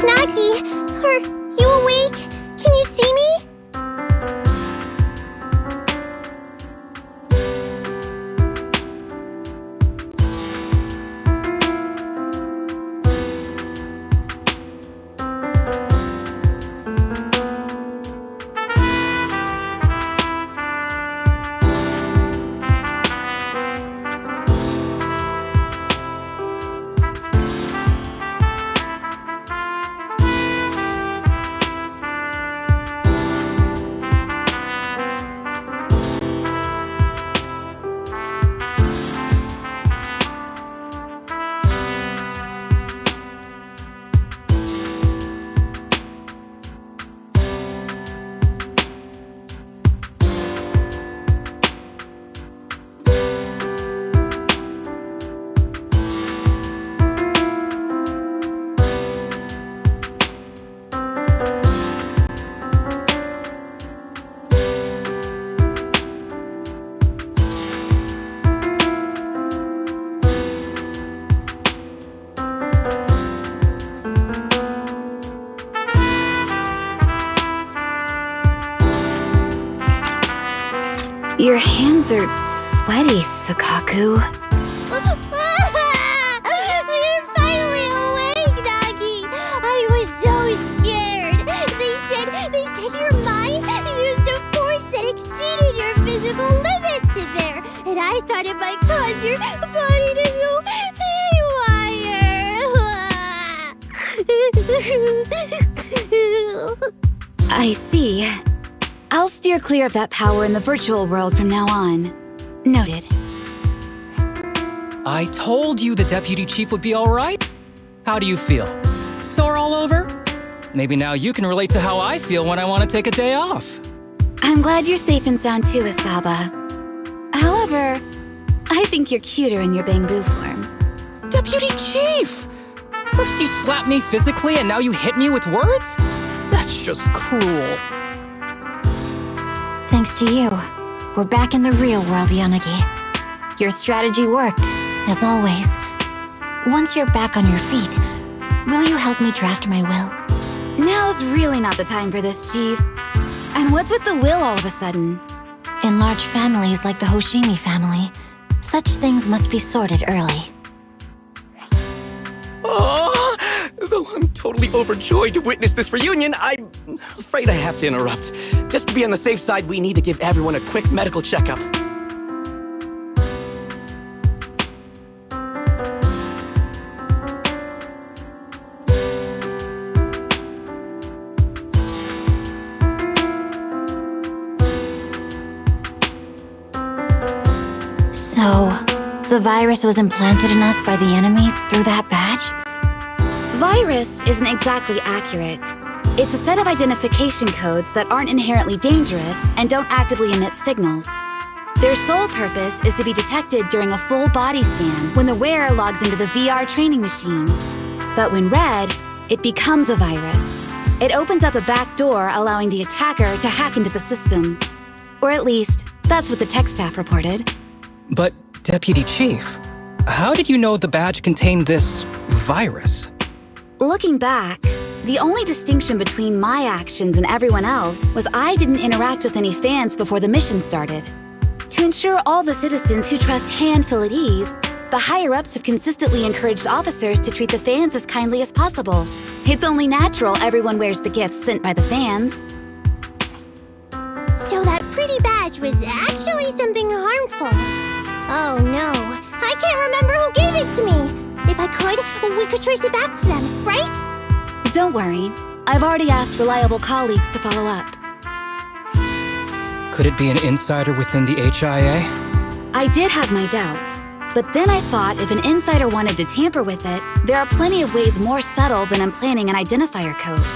Nagi, are you awake? Can you see me? Your hands are sweaty, Sakaku. You're finally awake, Nagi! I was so scared! They said your mind used a force that exceeded your physical limits in there! And I thought it might cause your body to go haywire! I see. I'll steer clear of that power in the virtual world from now on. Noted. I told you the deputy chief would be all right. How do you feel? Sore all over? Maybe now you can relate to how I feel when I want to take a day off. I'm glad you're safe and sound too, Asaba. However, I think you're cuter in your bamboo form. Deputy chief! First you slap me physically and now you hit me with words? That's just cruel. Thanks to you, we're back in the real world, Yanagi. Your strategy worked, as always. Once you're back on your feet, will you help me draft my will? Now's really not the time for this, Chief. And what's with the will all of a sudden? In large families like the Hoshimi family, such things must be sorted early. Oh, though I'm totally overjoyed to witness this reunion, I'm afraid I have to interrupt. Just to be on the safe side, we need to give everyone a quick medical checkup. So, the virus was implanted in us by the enemy through that badge? Virus isn't exactly accurate. It's a set of identification codes that aren't inherently dangerous and don't actively emit signals. Their sole purpose is to be detected during a full body scan when the wearer logs into the VR training machine. But when read, it becomes a virus. It opens up a back door, allowing the attacker to hack into the system. Or at least, that's what the tech staff reported. But, Deputy Chief, how did you know the badge contained this virus? Looking back, the only distinction between my actions and everyone else was I didn't interact with any fans before the mission started. To ensure all the citizens who trust Han feel at ease, the higher-ups have consistently encouraged officers to treat the fans as kindly as possible. It's only natural everyone wears the gifts sent by the fans. So that pretty badge was actually something harmful. Oh no, I can't remember who gave it to me. If I could, we could trace it back to them, right? Don't worry. I've already asked reliable colleagues to follow up. Could it be an insider within the HIA? I did have my doubts, but then I thought if an insider wanted to tamper with it, there are plenty of ways more subtle than implanting an identifier code.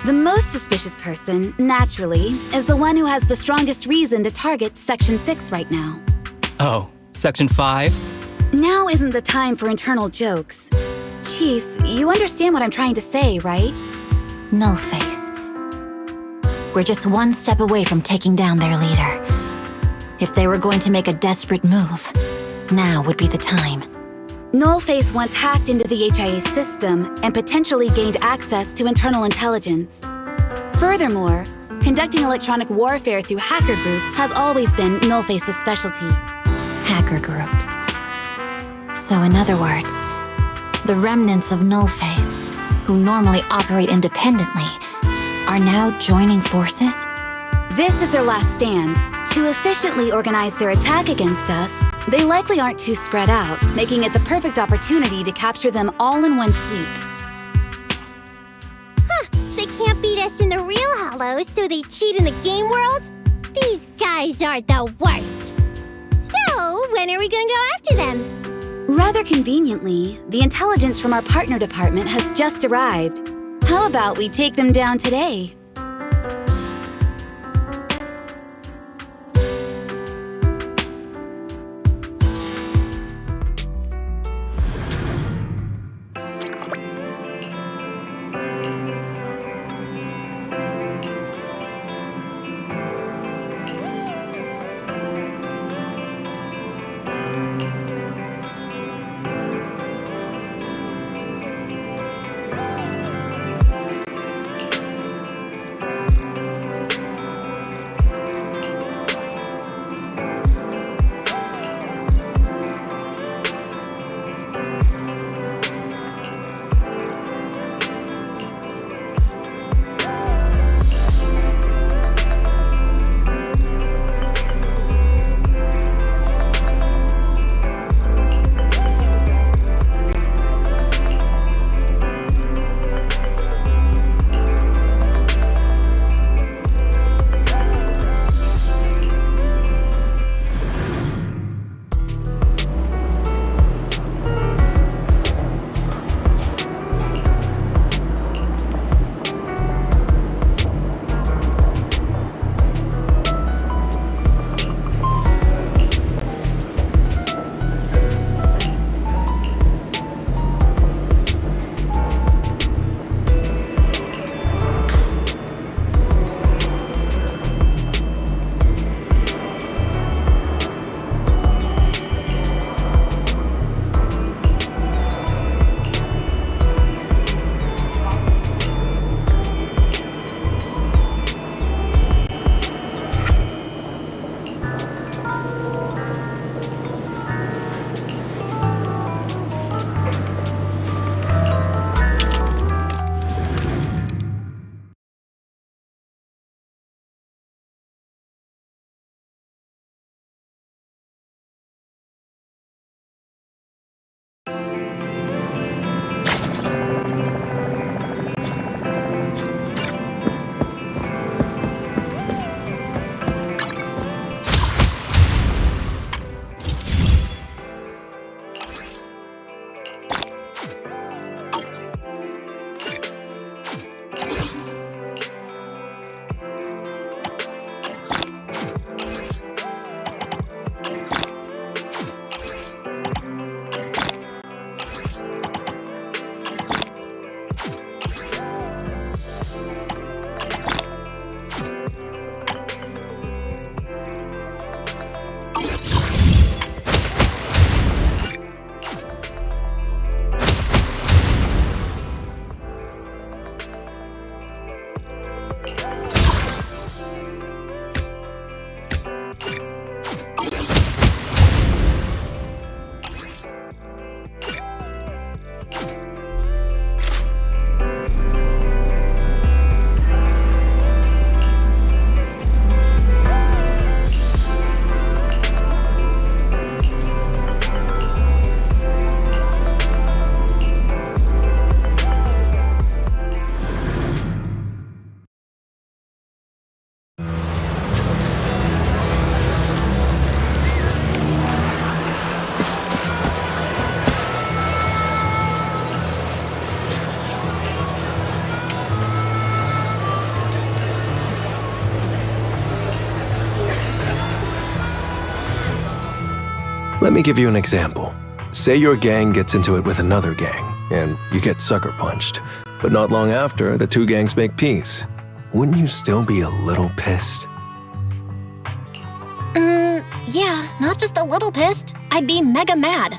The most suspicious person, naturally, is the one who has the strongest reason to target Section 6 right now. Oh, Section 5? Now isn't the time for internal jokes. Chief, you understand what I'm trying to say, right? Nullface. We're just one step away from taking down their leader. If they were going to make a desperate move, now would be the time. Nullface once hacked into the HIA system and potentially gained access to internal intelligence. Furthermore, conducting electronic warfare through hacker groups has always been Nullface's specialty. Hacker groups. So in other words, the remnants of Nullface, who normally operate independently, are now joining forces? This is their last stand. To efficiently organize their attack against us, they likely aren't too spread out, making it the perfect opportunity to capture them all in one sweep. Huh, they can't beat us in the real Hollows, so they cheat in the game world? These guys are the worst. So, when are we gonna go after them? Rather conveniently, the intelligence from our partner department has just arrived. How about we take them down today? Let me give you an example. Say your gang gets into it with another gang, and you get sucker punched. But not long after, the two gangs make peace. Wouldn't you still be a little pissed? Yeah, not just a little pissed. I'd be mega mad.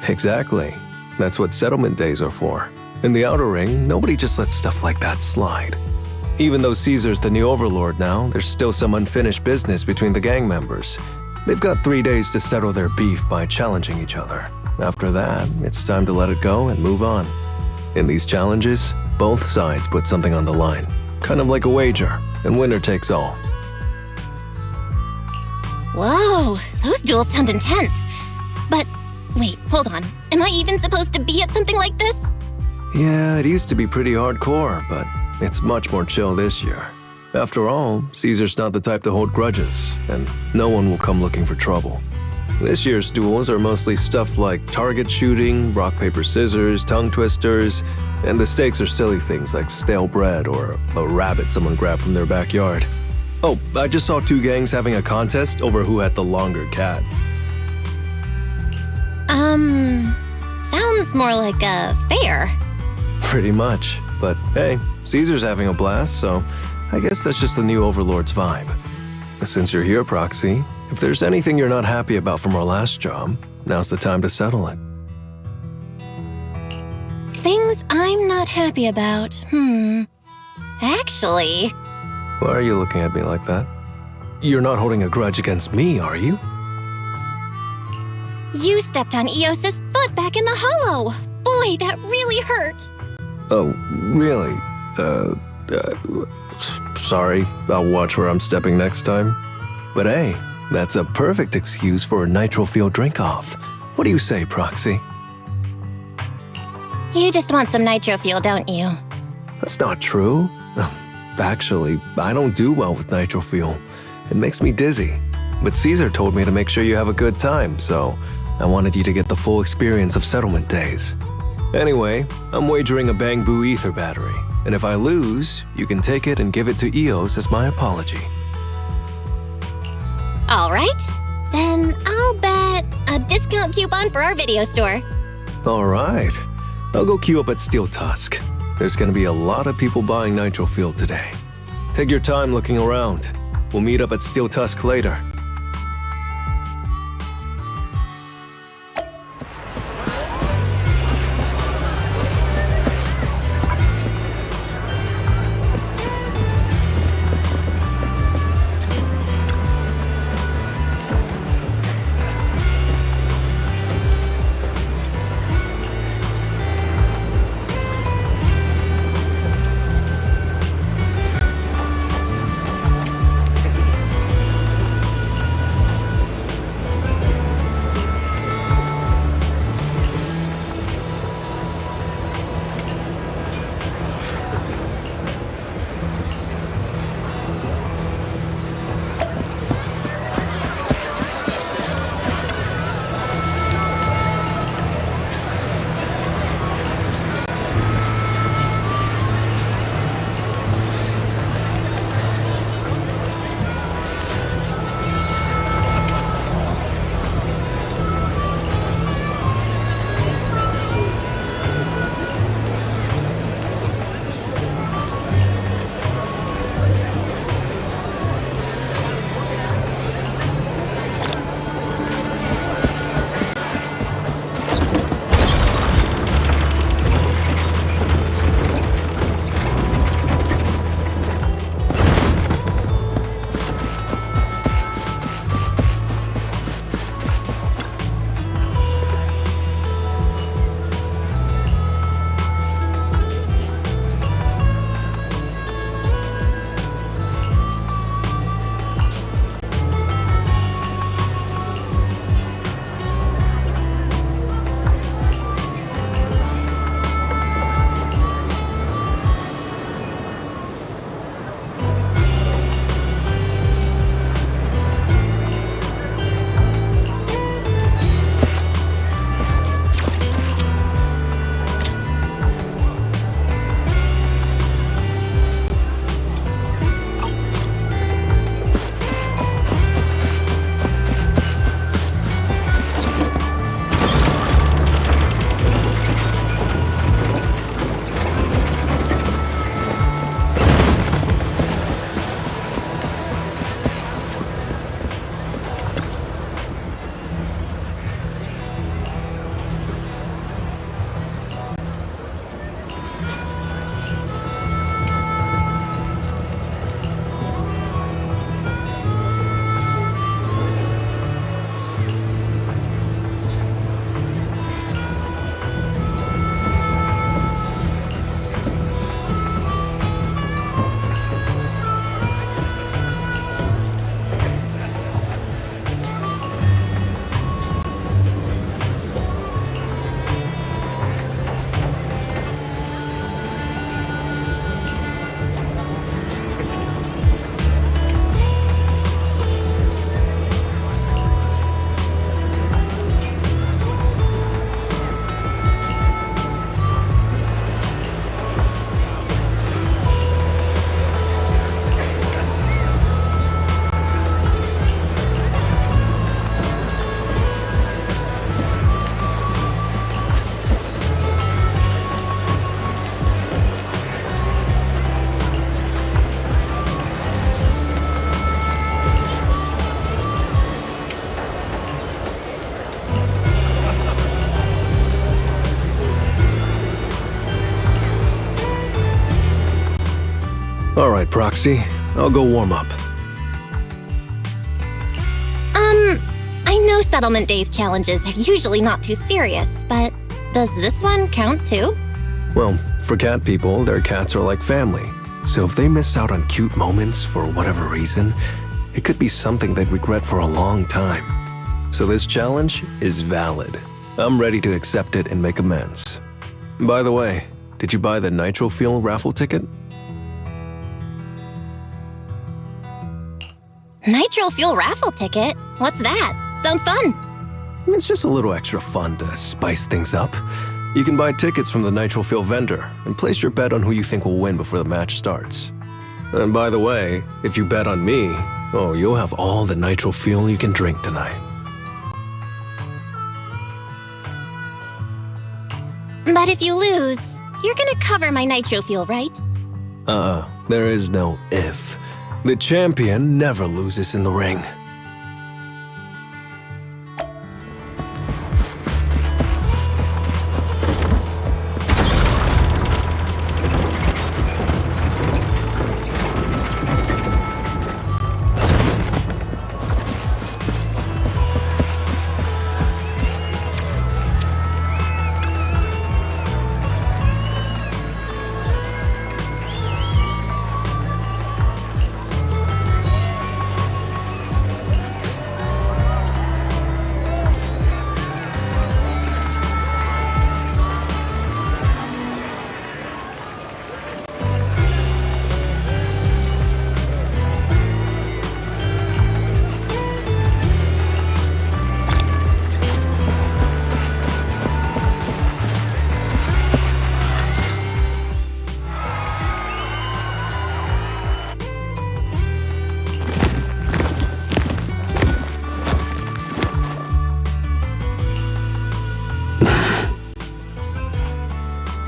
Exactly. That's what settlement days are for. In the Outer Ring, nobody just lets stuff like that slide. Even though Caesar's the new overlord now, there's still some unfinished business between the gang members. They've got 3 days to settle their beef by challenging each other. After that, it's time to let it go and move on. In these challenges, both sides put something on the line. Kind of like a wager, and winner takes all. Whoa, those duels sound intense. But wait, hold on. Am I even supposed to be at something like this? Yeah, it used to be pretty hardcore, but it's much more chill this year. After all, Caesar's not the type to hold grudges, and no one will come looking for trouble. This year's duels are mostly stuff like target shooting, rock, paper, scissors, tongue twisters, and the stakes are silly things like stale bread or a rabbit someone grabbed from their backyard. Oh, I just saw 2 gangs having a contest over who had the longer cat. Sounds more like a fair. Pretty much. But hey, Caesar's having a blast, so I guess that's just the new Overlord's vibe. Since you're here, Proxy, if there's anything you're not happy about from our last job, now's the time to settle it. Things I'm not happy about. Actually, Why are you looking at me like that? You're not holding a grudge against me, are you? you stepped on Eos's foot back in the hollow. Boy, that really hurt. Oh, really? Sorry. I'll watch where I'm stepping next time. But hey, that's a perfect excuse for a nitro fuel drink-off. What do you say, Proxy? You just want some nitro fuel, don't you? That's not true. Actually, I don't do well with nitro fuel. It makes me dizzy. But Caesar told me to make sure you have a good time, so I wanted you to get the full experience of settlement days. Anyway, I'm wagering a Bang Boo ether battery, and if I lose, you can take it and give it to Eos as my apology. All right. Then I'll bet a discount coupon for our video store. All right. I'll go queue up at Steel Tusk. There's gonna be a lot of people buying nitro fuel today. Take your time looking around. We'll meet up at Steel Tusk later. All right, Proxy. I'll go warm up. I know Settlement Days challenges are usually not too serious, but does this one count too? Well, for cat people, their cats are like family. So if they miss out on cute moments for whatever reason, it could be something they'd regret for a long time. So this challenge is valid. I'm ready to accept it and make amends. By the way, did you buy the Nitro Fuel raffle ticket? Nitro Fuel raffle ticket? What's that? Sounds fun. It's just a little extra fun to spice things up. You can buy tickets from the Nitro Fuel vendor and place your bet on who you think will win before the match starts. And by the way, if you bet on me, oh, you'll have all the Nitro Fuel you can drink tonight. But if you lose, you're gonna cover my Nitro Fuel, right? There is no if. The champion never loses in the ring.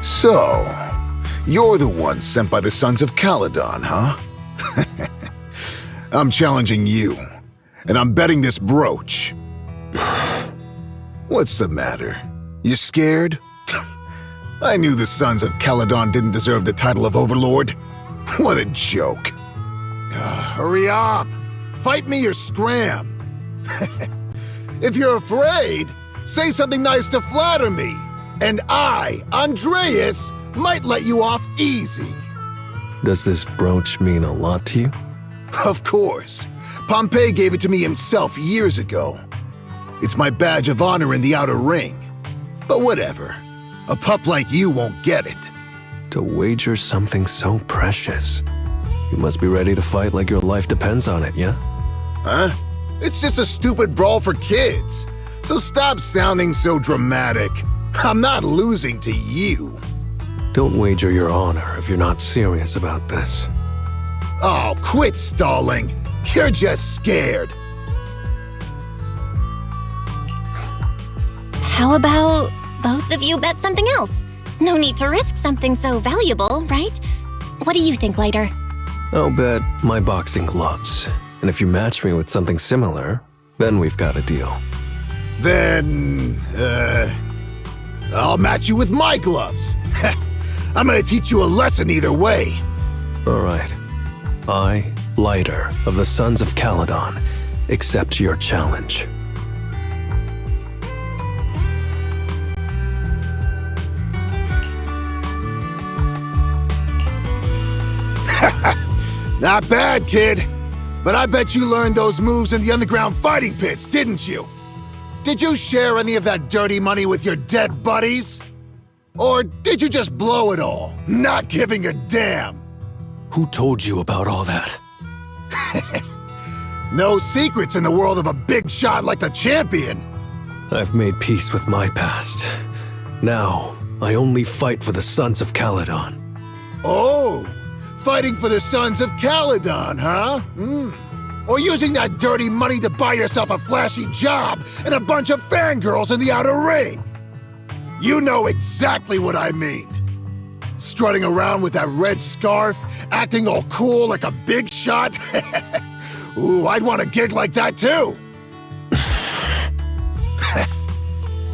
So, you're the one sent by the Sons of Caledon, huh? I'm challenging you, and I'm betting this brooch. What's the matter? You scared? I knew the Sons of Caledon didn't deserve the title of Overlord. What a joke. Hurry up! Fight me or scram! If you're afraid, say something nice to flatter me, and I, Andreas, might let you off easy. Does this brooch mean a lot to you? Of course. Pompey gave it to me himself years ago. It's my badge of honor in the outer ring. But whatever. A pup like you won't get it. To wager something so precious. You must be ready to fight like your life depends on it, yeah? Huh? It's just a stupid brawl for kids. So stop sounding so dramatic. I'm not losing to you. Don't wager your honor if you're not serious about this. Oh, quit stalling. You're just scared. How about both of you bet something else? No need to risk something so valuable, right? What do you think, Lighter? I'll bet my boxing gloves. And if you match me with something similar, then we've got a deal. Then, I'll match you with my gloves. I'm gonna teach you a lesson either way. All right. I, Lighter of the Sons of Caledon, accept your challenge. Not bad, kid. But I bet you learned those moves in the underground fighting pits, didn't you? Did you share any of that dirty money with your dead buddies? Or did you just blow it all, not giving a damn? Who told you about all that? No secrets in the world of a big shot like the champion. I've made peace with my past. Now, I only fight for the Sons of Caledon. Oh, fighting for the Sons of Caledon, huh? Or using that dirty money to buy yourself a flashy job and a bunch of fangirls in the outer ring. You know exactly what I mean. Strutting around with that red scarf, acting all cool like a big shot. Ooh, I'd want a gig like that too.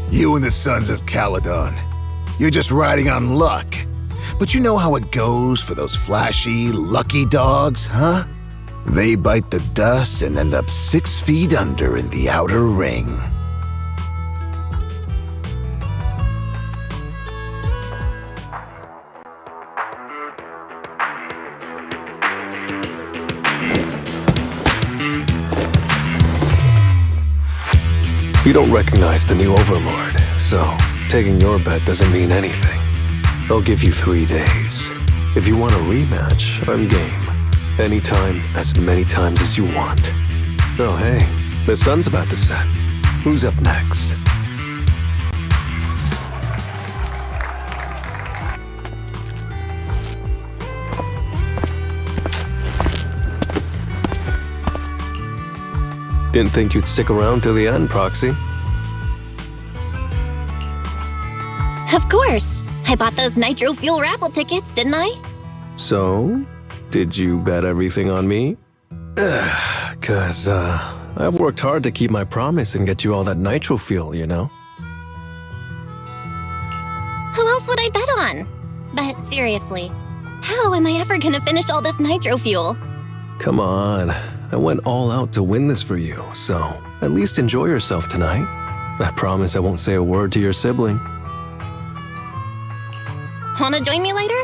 You and the Sons of Caledon. You're just riding on luck. But you know how it goes for those flashy, lucky dogs, huh? They bite the dust and end up 6 feet under in the outer ring. You don't recognize the new Overlord, so taking your bet doesn't mean anything. I'll give you 3 days. If you want a rematch, I'm game. Anytime, as many times as you want. Oh hey, the sun's about to set. Who's up next? Didn't think you'd stick around till the end, Proxy. Of course. I bought those nitro fuel raffle tickets, didn't I? So, did you bet everything on me? Cause, I've worked hard to keep my promise and get you all that nitro fuel, you know? Who else would I bet on? But seriously, how am I ever gonna finish all this nitro fuel? Come on. I went all out to win this for you, so at least enjoy yourself tonight. I promise I won't say a word to your sibling. Wanna join me later?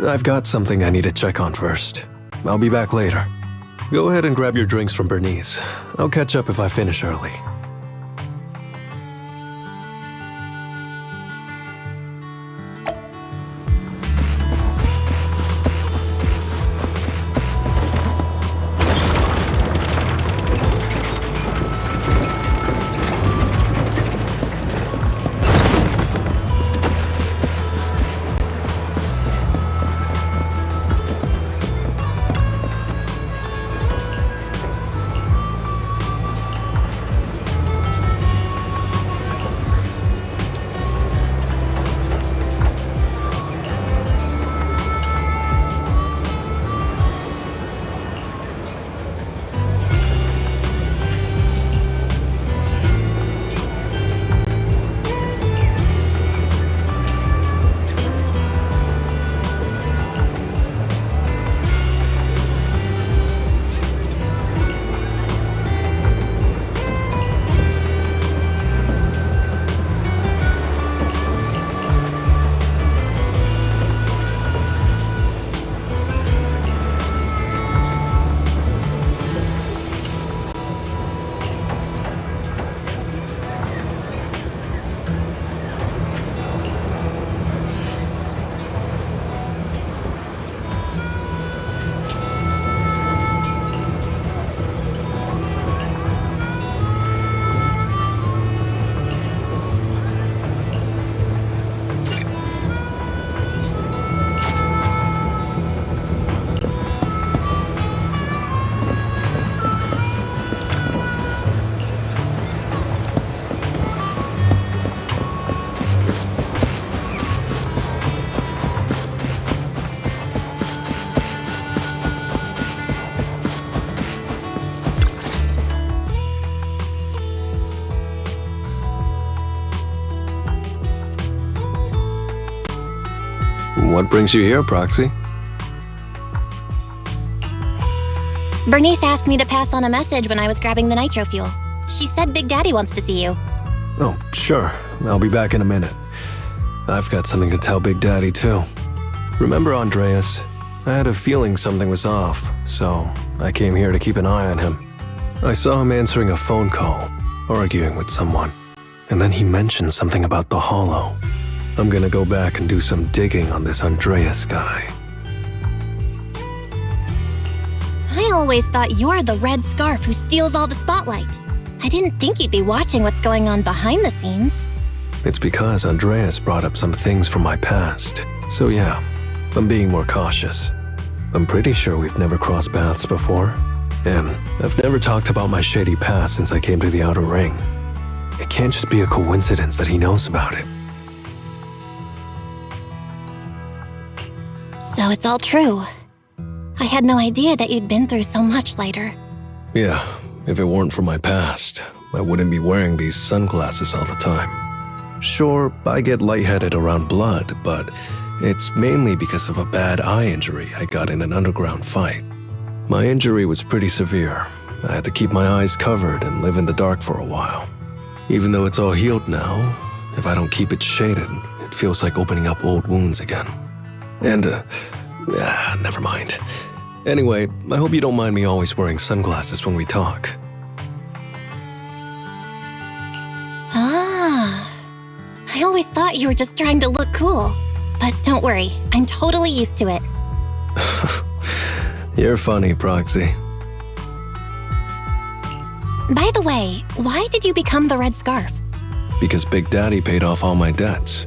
I've got something I need to check on first. I'll be back later. Go ahead and grab your drinks from Bernice. I'll catch up if I finish early. What brings you here, Proxy? Bernice asked me to pass on a message when I was grabbing the nitro fuel. She said Big Daddy wants to see you. Oh, sure. I'll be back in a minute. I've got something to tell Big Daddy, too. Remember Andreas? I had a feeling something was off, so I came here to keep an eye on him. I saw him answering a phone call, arguing with someone, and then he mentioned something about the Hollow. I'm gonna go back and do some digging on this Andreas guy. I always thought you're the red scarf who steals all the spotlight. I didn't think you'd be watching what's going on behind the scenes. It's because Andreas brought up some things from my past, so yeah, I'm being more cautious. I'm pretty sure we've never crossed paths before, and I've never talked about my shady past since I came to the Outer Ring. It can't just be a coincidence that he knows about it. So it's all true. I had no idea that you'd been through so much later. Yeah, if it weren't for my past, I wouldn't be wearing these sunglasses all the time. Sure, I get lightheaded around blood, but It's mainly because of a bad eye injury I got in an underground fight. My injury was pretty severe. I had to keep my eyes covered and live in the dark for a while. Even though it's all healed now, if I don't keep it shaded, it feels like opening up old wounds again. And, never mind. Anyway, I hope you don't mind me always wearing sunglasses when we talk. Ah. I always thought you were just trying to look cool. But don't worry, I'm totally used to it. You're funny, Proxy. By the way, why did you become the Red Scarf? Because Big Daddy paid off all my debts,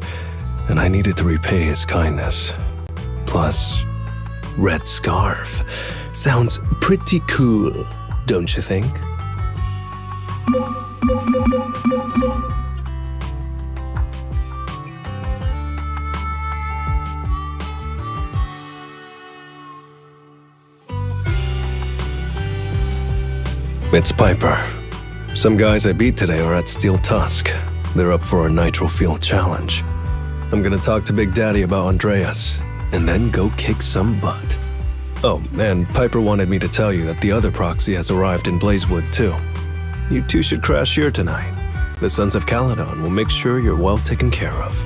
and I needed to repay his kindness. Plus, Red Scarf sounds pretty cool, don't you think? It's Piper. Some guys I beat today are at Steel Tusk. They're up for a Nitro Field challenge. I'm gonna talk to Big Daddy about Andreas, and then go kick some butt. Oh, and Piper wanted me to tell you that the other proxy has arrived in Blazewood too. You two should crash here tonight. The Sons of Caledon will make sure you're well taken care of.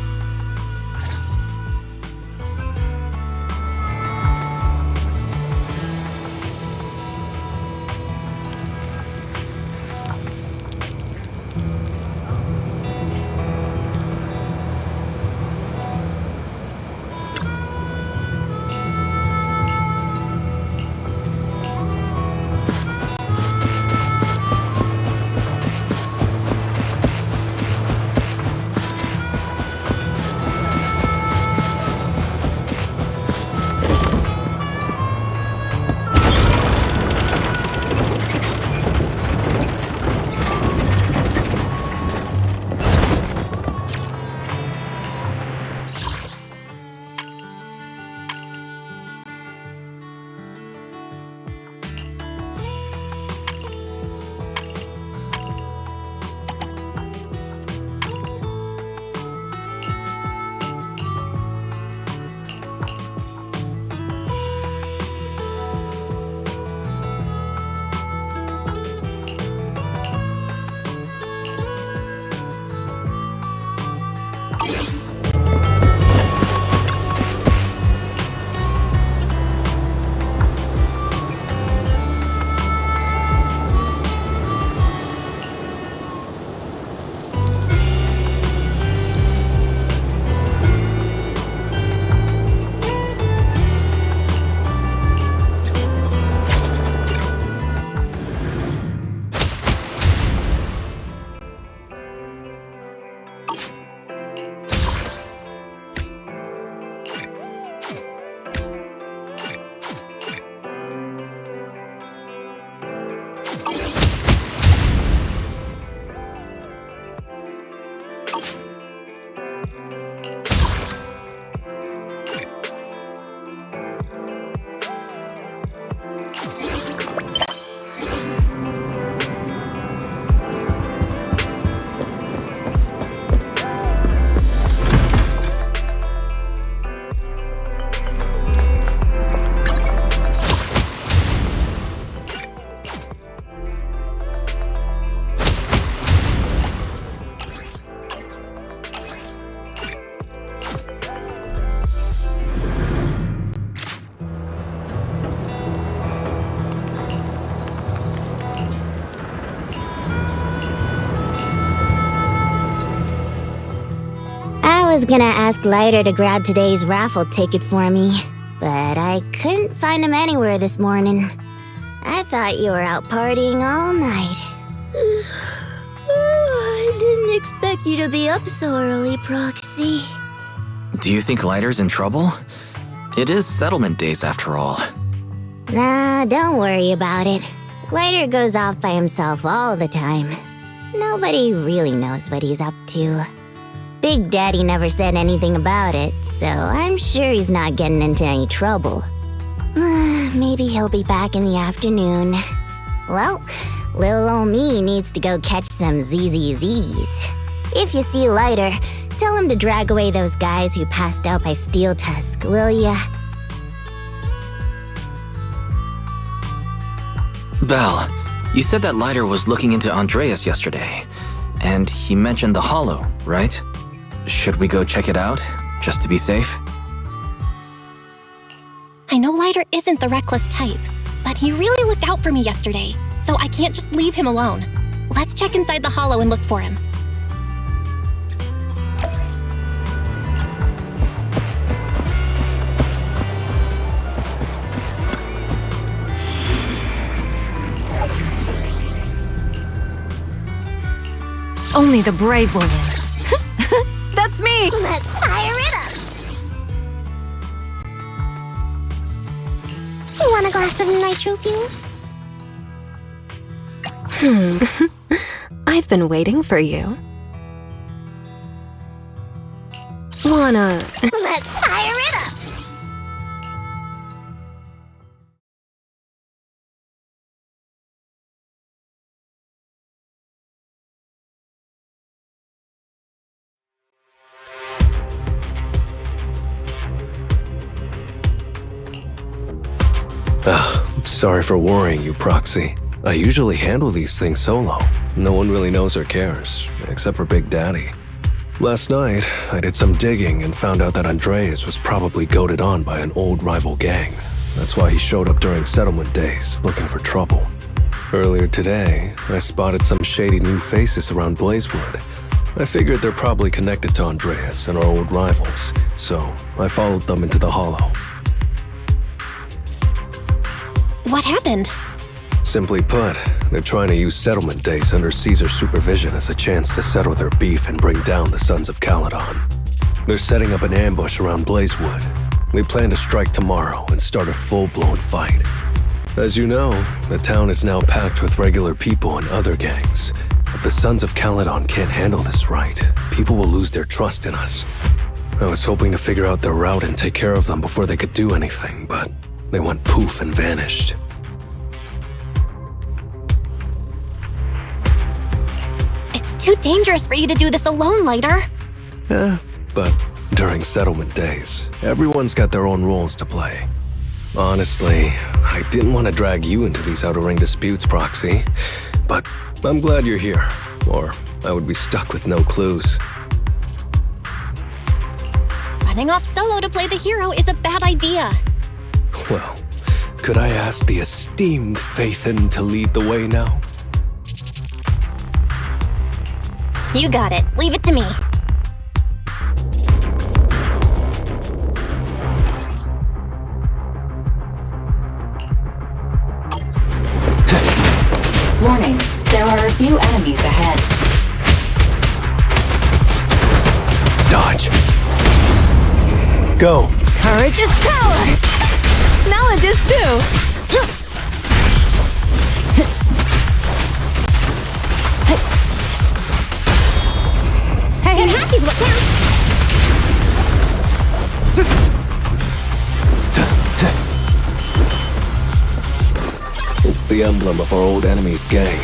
I was gonna ask Lighter to grab today's raffle ticket for me, but I couldn't find him anywhere this morning. I thought you were out partying all night. I didn't expect you to be up so early, Proxy. Do you think Lighter's in trouble? It is settlement days after all. Nah, don't worry about it. Lighter goes off by himself all the time. Nobody really knows what he's up to. Big Daddy never said anything about it, so I'm sure he's not getting into any trouble. Maybe he'll be back in the afternoon. Well, little ol' me needs to go catch some ZZZs. If you see Lighter, Tell him to drag away those guys who passed out by Steel Tusk, will ya? Belle, you said that Leiter was looking into Andreas yesterday, and he mentioned the Hollow, right? Should we go check it out, just to be safe? I know Leiter isn't the reckless type, but he really looked out for me yesterday, so I can't just leave him alone. Let's check inside the Hollow and look for him. Only the brave will win. That's me! Let's fire it up! Want a glass of nitro fuel? I've been waiting for you. Wanna... Let's fire it up! Sorry for worrying you, Proxy. I usually handle these things solo. No one really knows or cares, except for Big Daddy. Last night, I did some digging and found out that Andreas was probably goaded on by an old rival gang. That's why he showed up during settlement days, looking for trouble. Earlier today, I spotted some shady new faces around Blazewood. I figured they're probably connected to Andreas and our old rivals, so I followed them into the Hollow. What happened? Simply put, they're trying to use settlement days under Caesar's supervision as a chance to settle their beef and bring down the Sons of Caledon. They're setting up an ambush around Blazewood. They plan to strike tomorrow and start a full-blown fight. As you know, the town is now packed with regular people and other gangs. If the Sons of Caledon can't handle this right, people will lose their trust in us. I was hoping to figure out their route and take care of them before they could do anything, but they went poof and vanished. It's too dangerous for you to do this alone, Leiter. But during settlement days, everyone's got their own roles to play. Honestly, I didn't want to drag you into these outer ring disputes, Proxy, but I'm glad you're here, or I would be stuck with no clues. Running off solo to play the hero is a bad idea. Well, could I ask the esteemed Phaethon to lead the way now? You got it. Leave it to me. Warning, there are a few enemies ahead. Dodge. Go. Courage is power! Knowledge is too! Hey, And happy's what counts! It's the emblem of our old enemy's gang.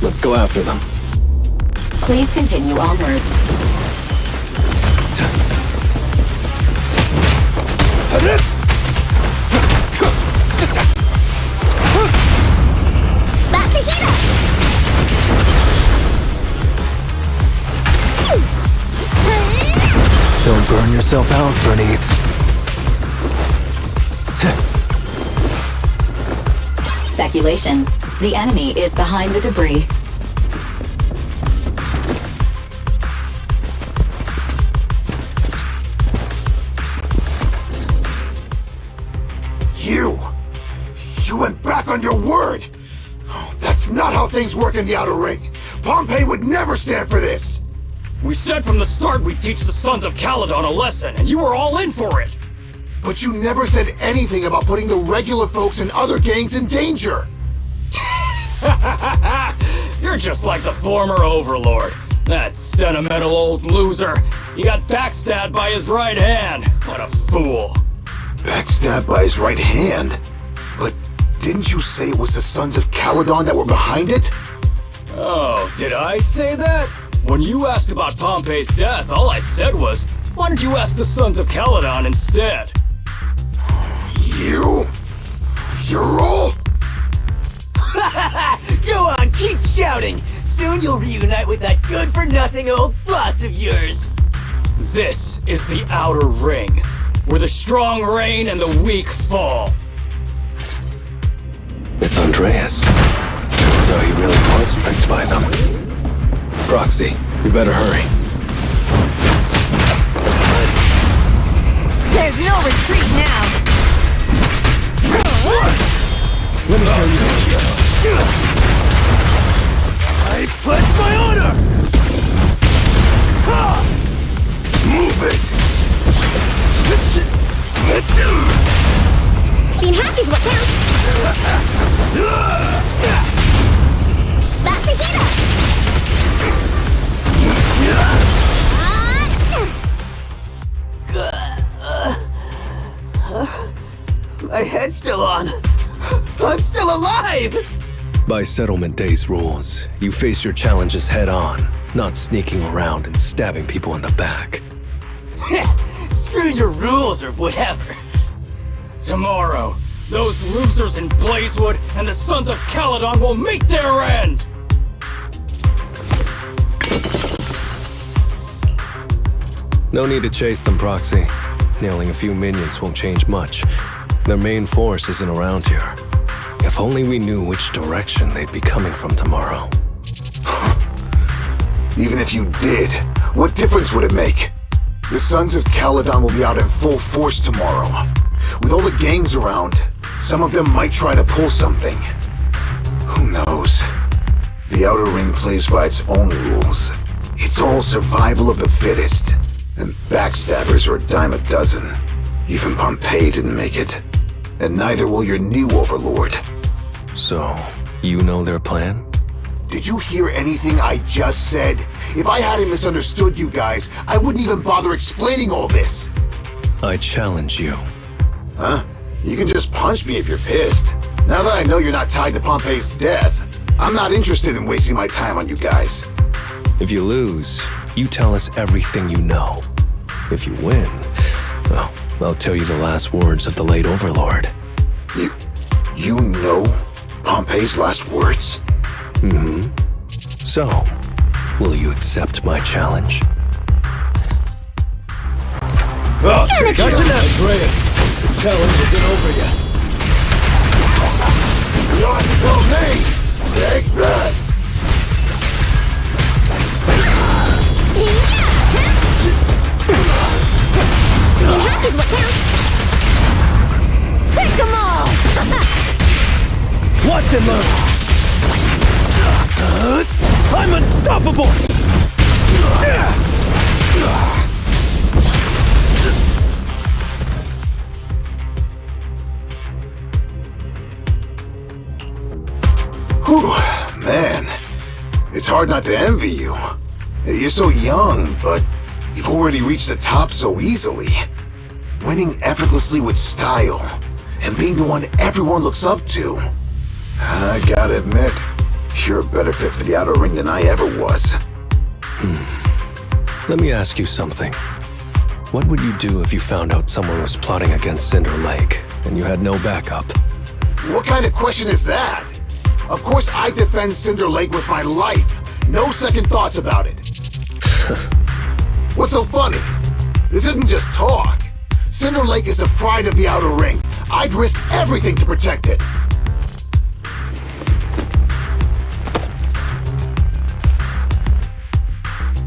Let's go after them. Please continue onwards. That's a hit! Don't burn yourself out, Bernice. Speculation. The enemy is behind the debris. You went back on your word! Oh, that's not how things work in the Outer Ring. Pompeii would never stand for this! We said from the start we'd teach the Sons of Caledon a lesson, and you were all in for it! But you never said anything about putting the regular folks and other gangs in danger! You're just like the former Overlord. That sentimental old loser. He got backstabbed by his right hand. What a fool. Backstabbed by his right hand? But didn't you say it was the Sons of Caledon that were behind it? Oh, did I say that? When you asked about Pompey's death, all I said was, why don't you ask the Sons of Caledon instead? You? You're all? Go on, keep shouting! Soon you'll reunite with that good-for-nothing old boss of yours! This is the Outer Ring, where the strong reign and the weak fall. It's Andreas. Turns out he really was tricked by them. Proxy, we better hurry. There's no retreat now. Let me show you. I pledge my honor! Move it! Being happy is what counts. That's a hitter. My head's still on. I'm still alive! By Settlement Day's rules, you face your challenges head on, not sneaking around and stabbing people in the back. Screw your rules or whatever. Tomorrow, those losers in Blazewood and the Sons of Caledon will meet their end! No need to chase them, Proxy. Nailing a few minions won't change much. Their main force isn't around here. If only we knew which direction they'd be coming from tomorrow. Even if you did, what difference would it make? The Sons of Caledon will be out in full force tomorrow. With all the gangs around, some of them might try to pull something. Who knows? The Outer Ring plays by its own rules. It's all survival of the fittest. And backstabbers are a dime a dozen. Even Pompeii didn't make it. And neither will your new overlord. So, you know their plan? Did you hear anything I just said? If I hadn't misunderstood you guys, I wouldn't even bother explaining all this. I challenge you. Huh? You can just punch me if you're pissed. Now that I know you're not tied to Pompey's death, I'm not interested in wasting my time on you guys. If you lose, you tell us everything you know. If you win, well, I'll tell you the last words of the late overlord. You know Pompey's last words? Mm-hmm. So, will you accept my challenge? Oh, gotcha now, Andreas. The challenge isn't over yet. You ought to tell me! Take that! Being happy is what counts. Take them all! Watch and learn! I'm unstoppable! Whew, man. It's hard not to envy you. You're so young, but you've already reached the top so easily. Winning effortlessly with style, and being the one everyone looks up to. I gotta admit, you're a better fit for the Outer Ring than I ever was. Let me ask you something. What would you do if you found out someone was plotting against Cinder Lake, and you had no backup? What kind of question is that? Of course I defend Cinder Lake with my life. No second thoughts about it. What's so funny? This isn't just talk. Cinder Lake is the pride of the Outer Ring. I'd risk everything to protect it.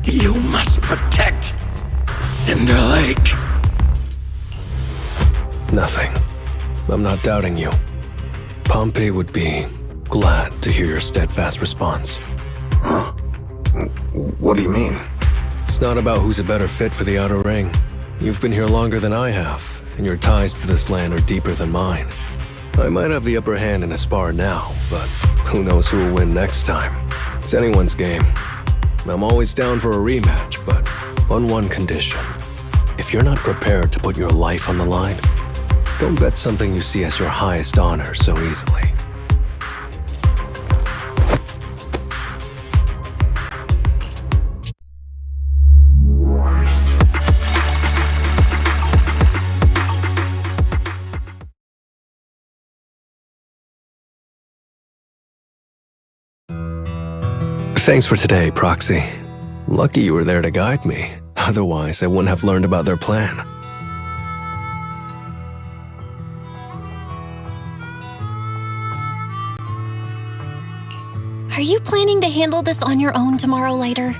You must protect Cinder Lake. Nothing. I'm not doubting you. Pompey would be glad to hear your steadfast response. Huh? What do you mean? It's not about who's a better fit for the Outer Ring. You've been here longer than I have, and your ties to this land are deeper than mine. I might have the upper hand in a spar now, but who knows who will win next time. It's anyone's game. I'm always down for a rematch, but on one condition. If you're not prepared to put your life on the line, don't bet something you see as your highest honor so easily. Thanks for today, Proxy. Lucky you were there to guide me. Otherwise, I wouldn't have learned about their plan. Are you planning to handle this on your own tomorrow later?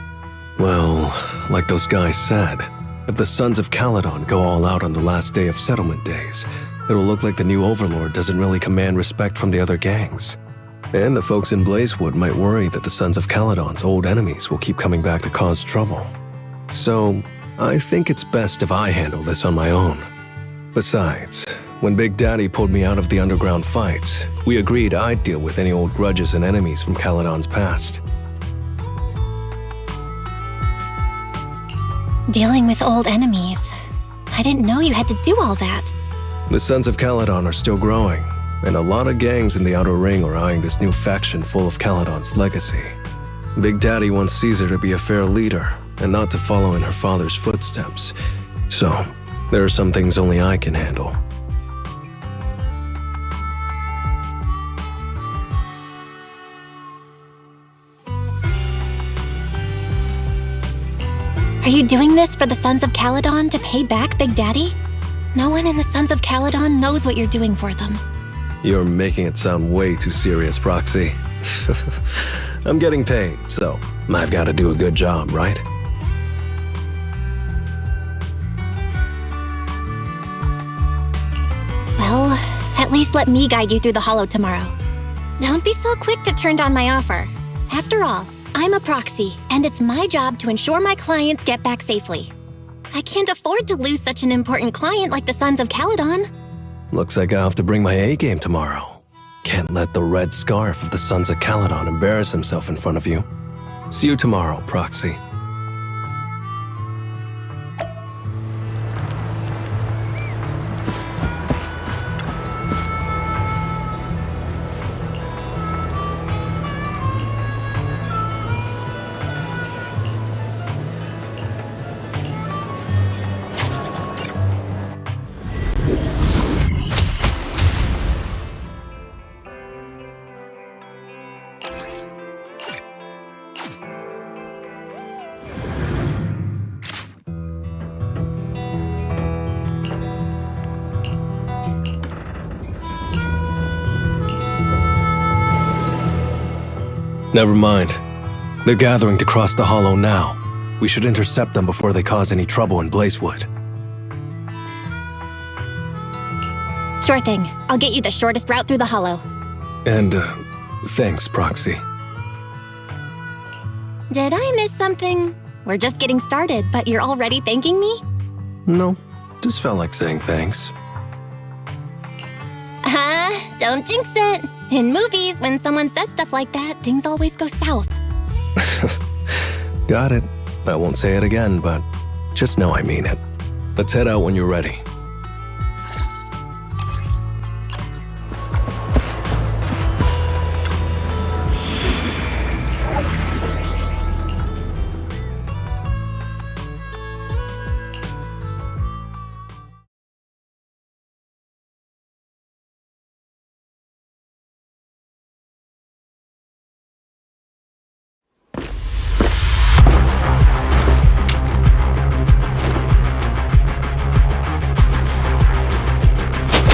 Well, like those guys said, if the Sons of Caledon go all out on the last day of settlement days, it'll look like the new Overlord doesn't really command respect from the other gangs. And the folks in Blazewood might worry that the Sons of Caledon's old enemies will keep coming back to cause trouble. So, I think it's best if I handle this on my own. Besides, when Big Daddy pulled me out of the underground fights, we agreed I'd deal with any old grudges and enemies from Caledon's past. Dealing with old enemies. I didn't know you had to do all that. The Sons of Caledon are still growing, and a lot of gangs in the Outer Ring are eyeing this new faction full of Caledon's legacy. Big Daddy wants Caesar to be a fair leader, and not to follow in her father's footsteps. So, there are some things only I can handle. Are you doing this for the Sons of Caledon to pay back Big Daddy? No one in the Sons of Caledon knows what you're doing for them. You're making it sound way too serious, Proxy. I'm getting paid, so I've got to do a good job, right? Well, at least let me guide you through the Hollow tomorrow. Don't be so quick to turn down my offer. After all, I'm a proxy, and it's my job to ensure my clients get back safely. I can't afford to lose such an important client like the Sons of Caledon. Looks like I'll have to bring my A-game tomorrow. Can't let the red scarf of the Sons of Caledon embarrass himself in front of you. See you tomorrow, Proxy. Never mind. They're gathering to cross the Hollow now. We should intercept them before they cause any trouble in Blazewood. Sure thing. I'll get you the shortest route through the Hollow. And, thanks, Proxy. Did I miss something? We're just getting started, but you're already thanking me? No, just felt like saying thanks. Don't jinx it. In movies, when someone says stuff like that, things always go south. Got it. I won't say it again, but just know I mean it. Let's head out when you're ready.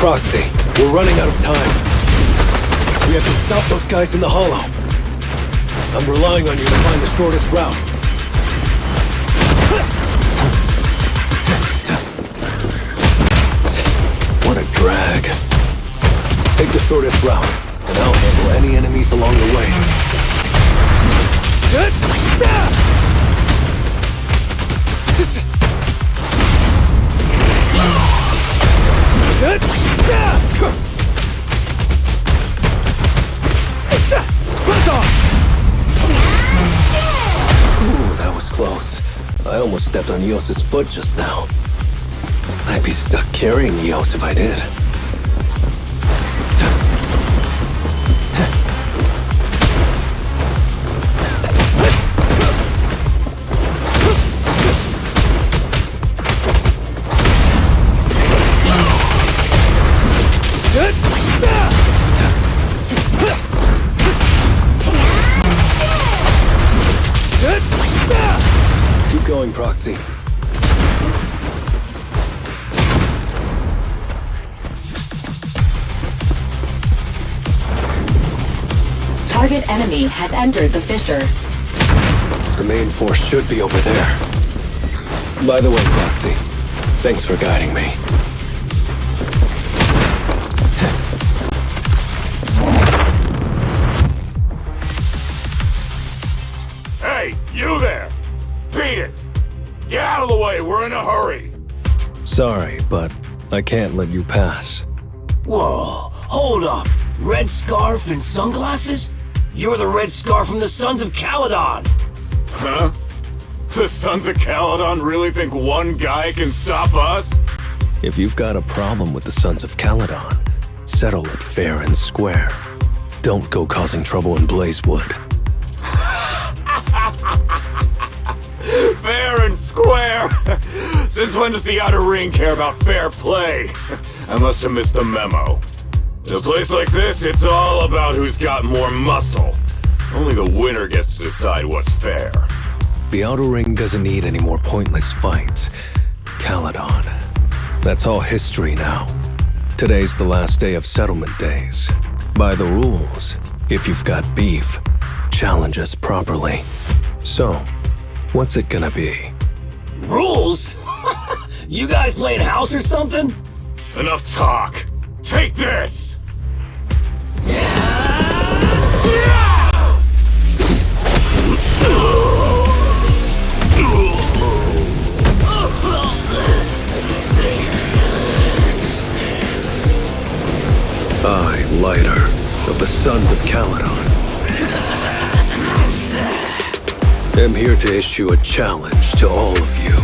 Proxy, we're running out of time. We have to stop those guys in the Hollow. I'm relying on you to find the shortest route. What a drag. Take the shortest route, and I'll handle any enemies along the way. Ooh, that was close. I almost stepped on Eos's foot just now. I'd be stuck carrying Eos if I did. Proxy. Target enemy has entered the fissure. The main force should be over there. By the way, Proxy, thanks for guiding me. Hey, you there! Beat it! Get out of the way, we're in a hurry! Sorry, but I can't let you pass. Whoa, hold up. Red scarf and sunglasses? You're the Red Scarf from the Sons of Caledon! Huh? The Sons of Caledon really think one guy can stop us? If you've got a problem with the Sons of Caledon, settle it fair and square. Don't go causing trouble in Blazewood. Fair and square! Since when does the Outer Ring care about fair play? I must have missed the memo. In a place like this, it's all about who's got more muscle. Only the winner gets to decide what's fair. The Outer Ring doesn't need any more pointless fights. Caledon. That's all history now. Today's the last day of settlement days. By the rules, if you've got beef, challenge us properly. So, what's it gonna be? Rules? You guys playing house or something? Enough talk. Take this! I, Lighter, of the Sons of Caledon, am here to issue a challenge to all of you.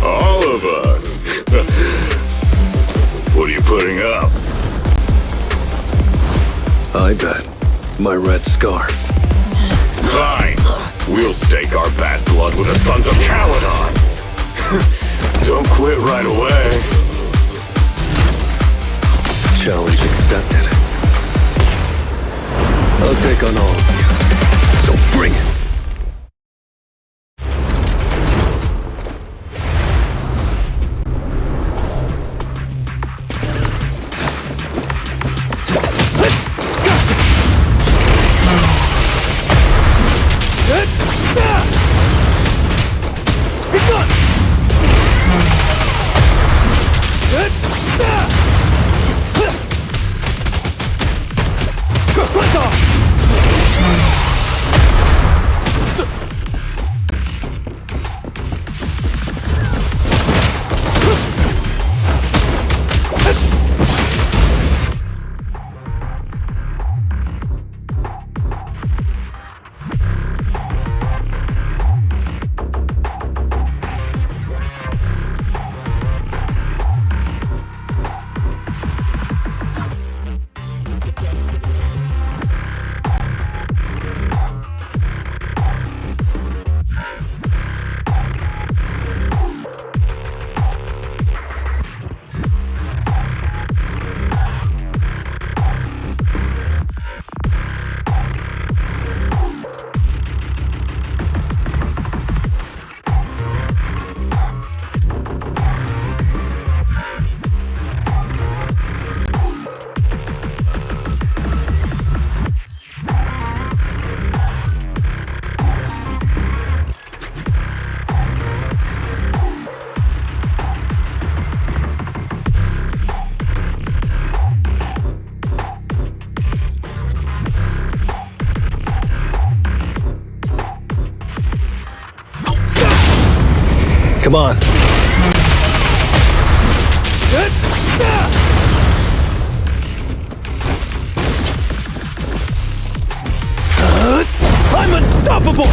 All of us? What are you putting up? I bet my red scarf. Fine. We'll stake our bad blood with the Sons of Caledon. Don't quit right away. Challenge accepted. I'll take on all of you. So bring it. Come on. I'm unstoppable!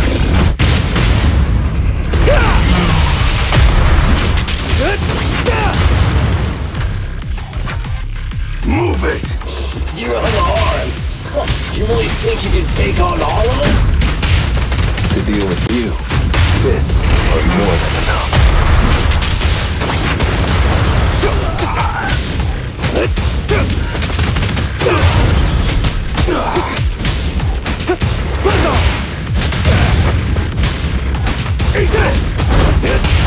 Move it! You're unarmed. You really think you can take on all of us? To deal with you, fists are more than enough. Eat this!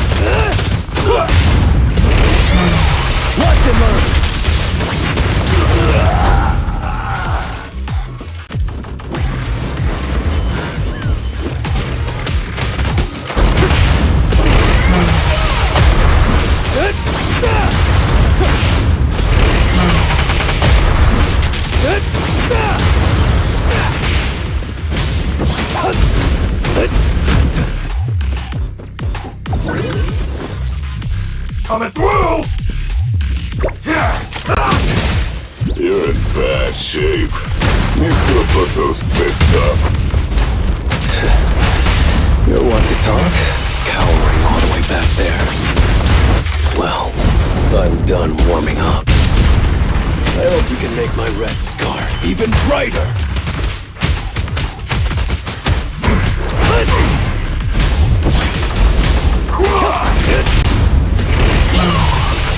coming through! You're in bad shape. You still put those fists up. You're one to talk? Cowering all the way back there. Well, I'm done warming up. I hope you can make my red scarf even brighter!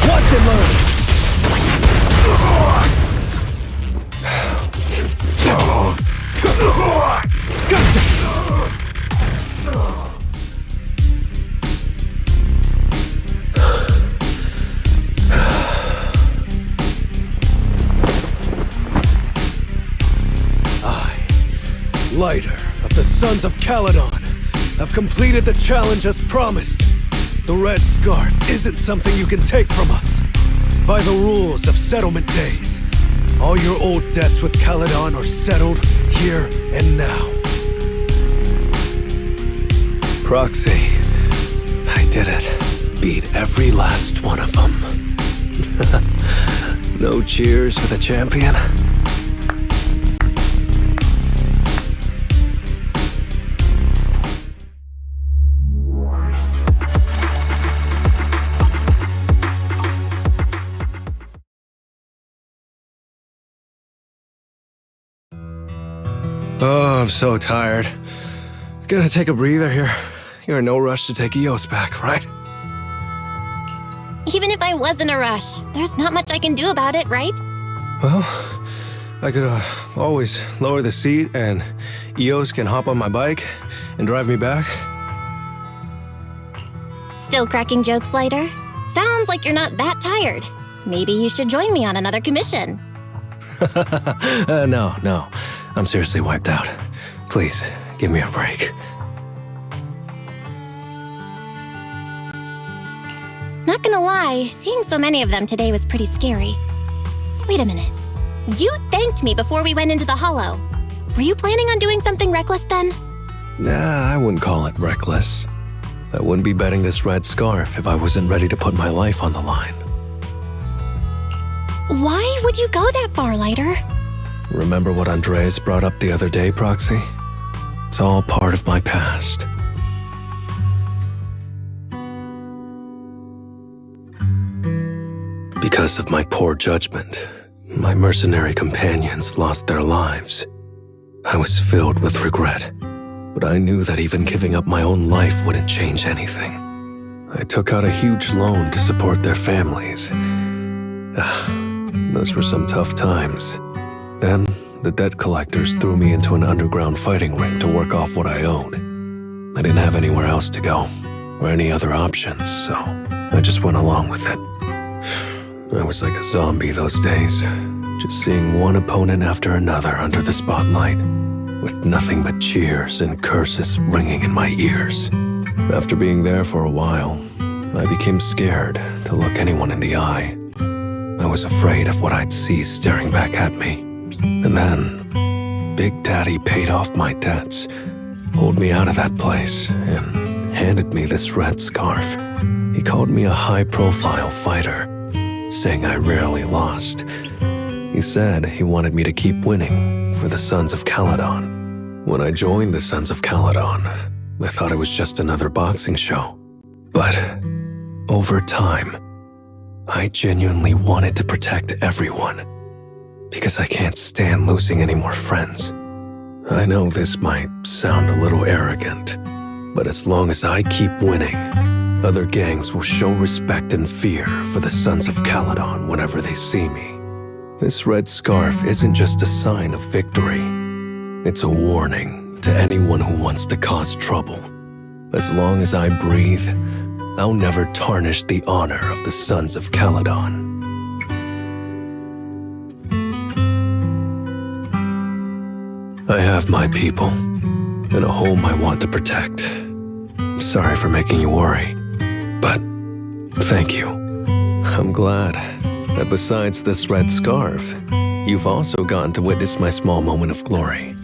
Watch and learn! Lighter of the Sons of Caledon, have completed the challenge as promised. The Red Scarf isn't something you can take from us. By the rules of settlement days, all your old debts with Caledon are settled here and now. Proxy, I did it. Beat every last one of them. No cheers for the champion? Oh, I'm so tired. Gonna take a breather here. You're in no rush to take Eos back, right? Even if I was in a rush, there's not much I can do about it, right? Well, I could always lower the seat and Eos can hop on my bike and drive me back. Still cracking jokes, Lighter? Sounds like you're not that tired. Maybe you should join me on another commission. No. I'm seriously wiped out. Please, give me a break. Not gonna lie, seeing so many of them today was pretty scary. Wait a minute. You thanked me before we went into the Hollow. Were you planning on doing something reckless then? Nah, I wouldn't call it reckless. I wouldn't be betting this red scarf if I wasn't ready to put my life on the line. Why would you go that far, Lighter? Remember what Andreas brought up the other day, Proxy? It's all part of my past. Because of my poor judgment, my mercenary companions lost their lives. I was filled with regret, but I knew that even giving up my own life wouldn't change anything. I took out a huge loan to support their families. Those were some tough times. Then, the debt collectors threw me into an underground fighting ring to work off what I owed. I didn't have anywhere else to go, or any other options, so I just went along with it. I was like a zombie those days, just seeing one opponent after another under the spotlight, with nothing but cheers and curses ringing in my ears. After being there for a while, I became scared to look anyone in the eye. I was afraid of what I'd see staring back at me. And then, Big Daddy paid off my debts, pulled me out of that place, and handed me this red scarf. He called me a high-profile fighter, saying I rarely lost. He said he wanted me to keep winning for the Sons of Caledon. When I joined the Sons of Caledon, I thought it was just another boxing show. But over time, I genuinely wanted to protect everyone, because I can't stand losing any more friends. I know this might sound a little arrogant, but as long as I keep winning, other gangs will show respect and fear for the Sons of Caledon whenever they see me. This red scarf isn't just a sign of victory. It's a warning to anyone who wants to cause trouble. As long as I breathe, I'll never tarnish the honor of the Sons of Caledon. I have my people, and a home I want to protect. Sorry for making you worry, but thank you. I'm glad that besides this red scarf, you've also gotten to witness my small moment of glory.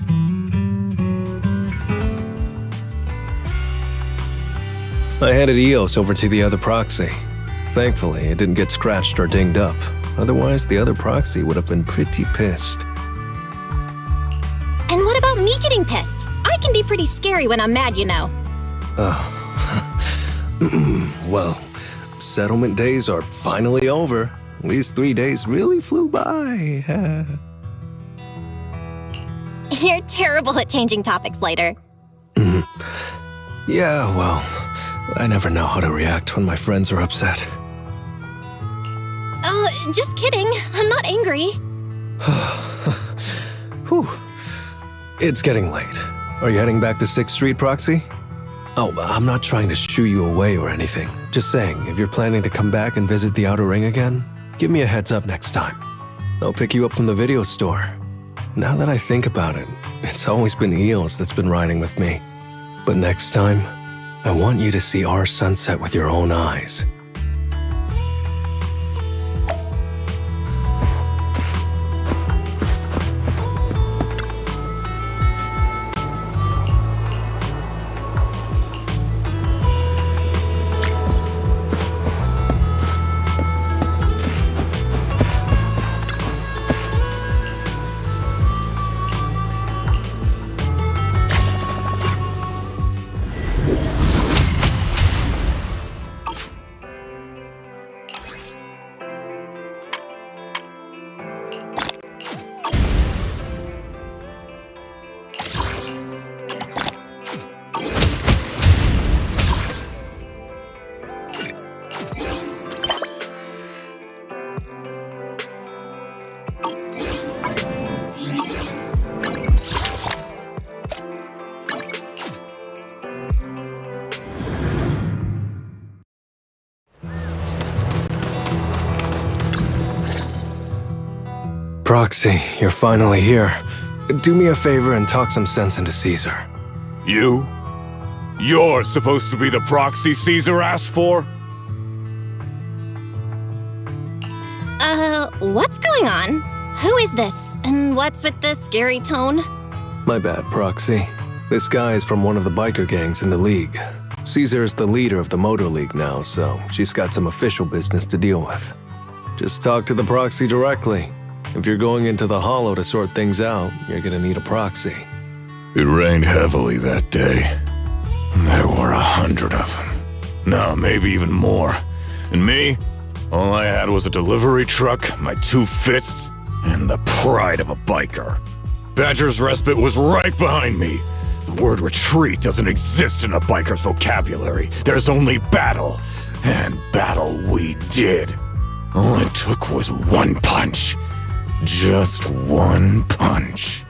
I handed Eos over to the other proxy. Thankfully, it didn't get scratched or dinged up. Otherwise, the other proxy would have been pretty pissed. And what about me getting pissed? I can be pretty scary when I'm mad, you know. Well, settlement days are finally over. These 3 days really flew by. You're terrible at changing topics later. Yeah, well, I never know how to react when my friends are upset. Just kidding. I'm not angry. Whew. It's getting late. Are you heading back to 6th Street, Proxy? Oh, I'm not trying to shoo you away or anything. Just saying, if you're planning to come back and visit the Outer Ring again, give me a heads up next time. I'll pick you up from the video store. Now that I think about it, it's always been Eels that's been riding with me. But next time, I want you to see our sunset with your own eyes. Proxy, you're finally here. Do me a favor and talk some sense into Caesar. You? You're supposed to be the proxy Caesar asked for? What's going on? Who is this? And what's with the scary tone? My bad, Proxy. This guy is from one of the biker gangs in the League. Caesar is the leader of the Motor League now, so she's got some official business to deal with. Just talk to the Proxy directly. If you're going into the Hollow to sort things out, you're gonna need a proxy. It rained heavily that day. There were 100 of them. No, maybe even more. And me? All I had was a delivery truck, my 2 fists, and the pride of a biker. Badger's Respite was right behind me. The word retreat doesn't exist in a biker's vocabulary. There's only battle. And battle we did. All it took was one punch. Just one punch.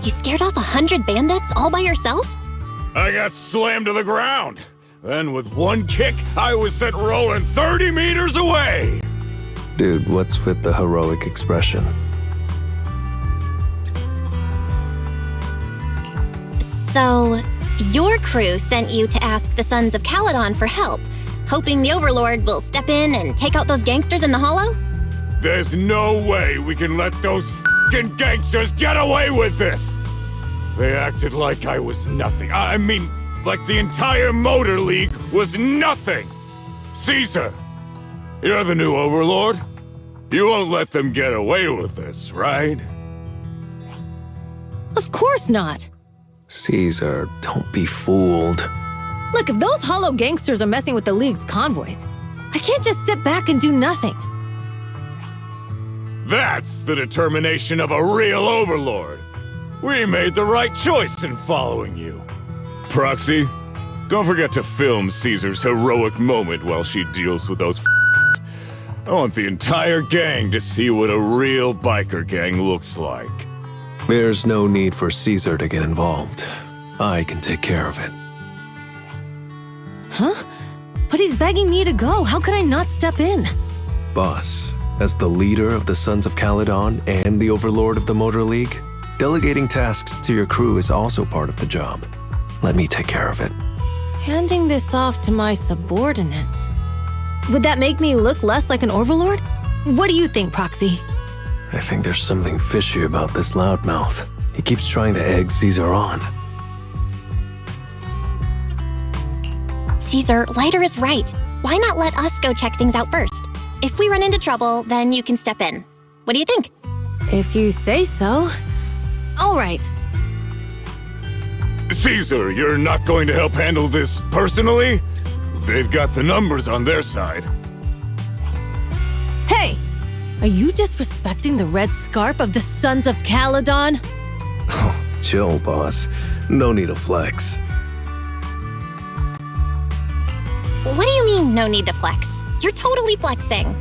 You scared off 100 bandits all by yourself? I got slammed to the ground. Then with one kick, I was sent rolling 30 meters away. Dude, what's with the heroic expression? So, your crew sent you to ask the Sons of Caledon for help, hoping the Overlord will step in and take out those gangsters in the Hollow? There's no way we can let those f***ing gangsters get away with this! They acted like I was nothing. I mean, like the entire Motor League was nothing! Caesar, you're the new Overlord. You won't let them get away with this, right? Of course not. Caesar, don't be fooled. Look, if those Hollow gangsters are messing with the League's convoys, I can't just sit back and do nothing. That's the determination of a real Overlord. We made the right choice in following you. Proxy, don't forget to film Caesar's heroic moment while she deals with those I want the entire gang to see what a real biker gang looks like. There's no need for Caesar to get involved. I can take care of it. Huh? But he's begging me to go. How could I not step in? Boss, as the leader of the Sons of Caledon and the Overlord of the Motor League, delegating tasks to your crew is also part of the job. Let me take care of it. Handing this off to my subordinates. Would that make me look less like an Overlord? What do you think, Proxy? I think there's something fishy about this loudmouth. He keeps trying to egg Caesar on. Caesar, Lighter is right. Why not let us go check things out first? If we run into trouble, then you can step in. What do you think? If you say so. All right. Caesar, you're not going to help handle this personally? They've got the numbers on their side. Hey! Are you disrespecting the red scarf of the Sons of Caledon? Oh, chill, boss. No need to flex. What do you mean, no need to flex? You're totally flexing.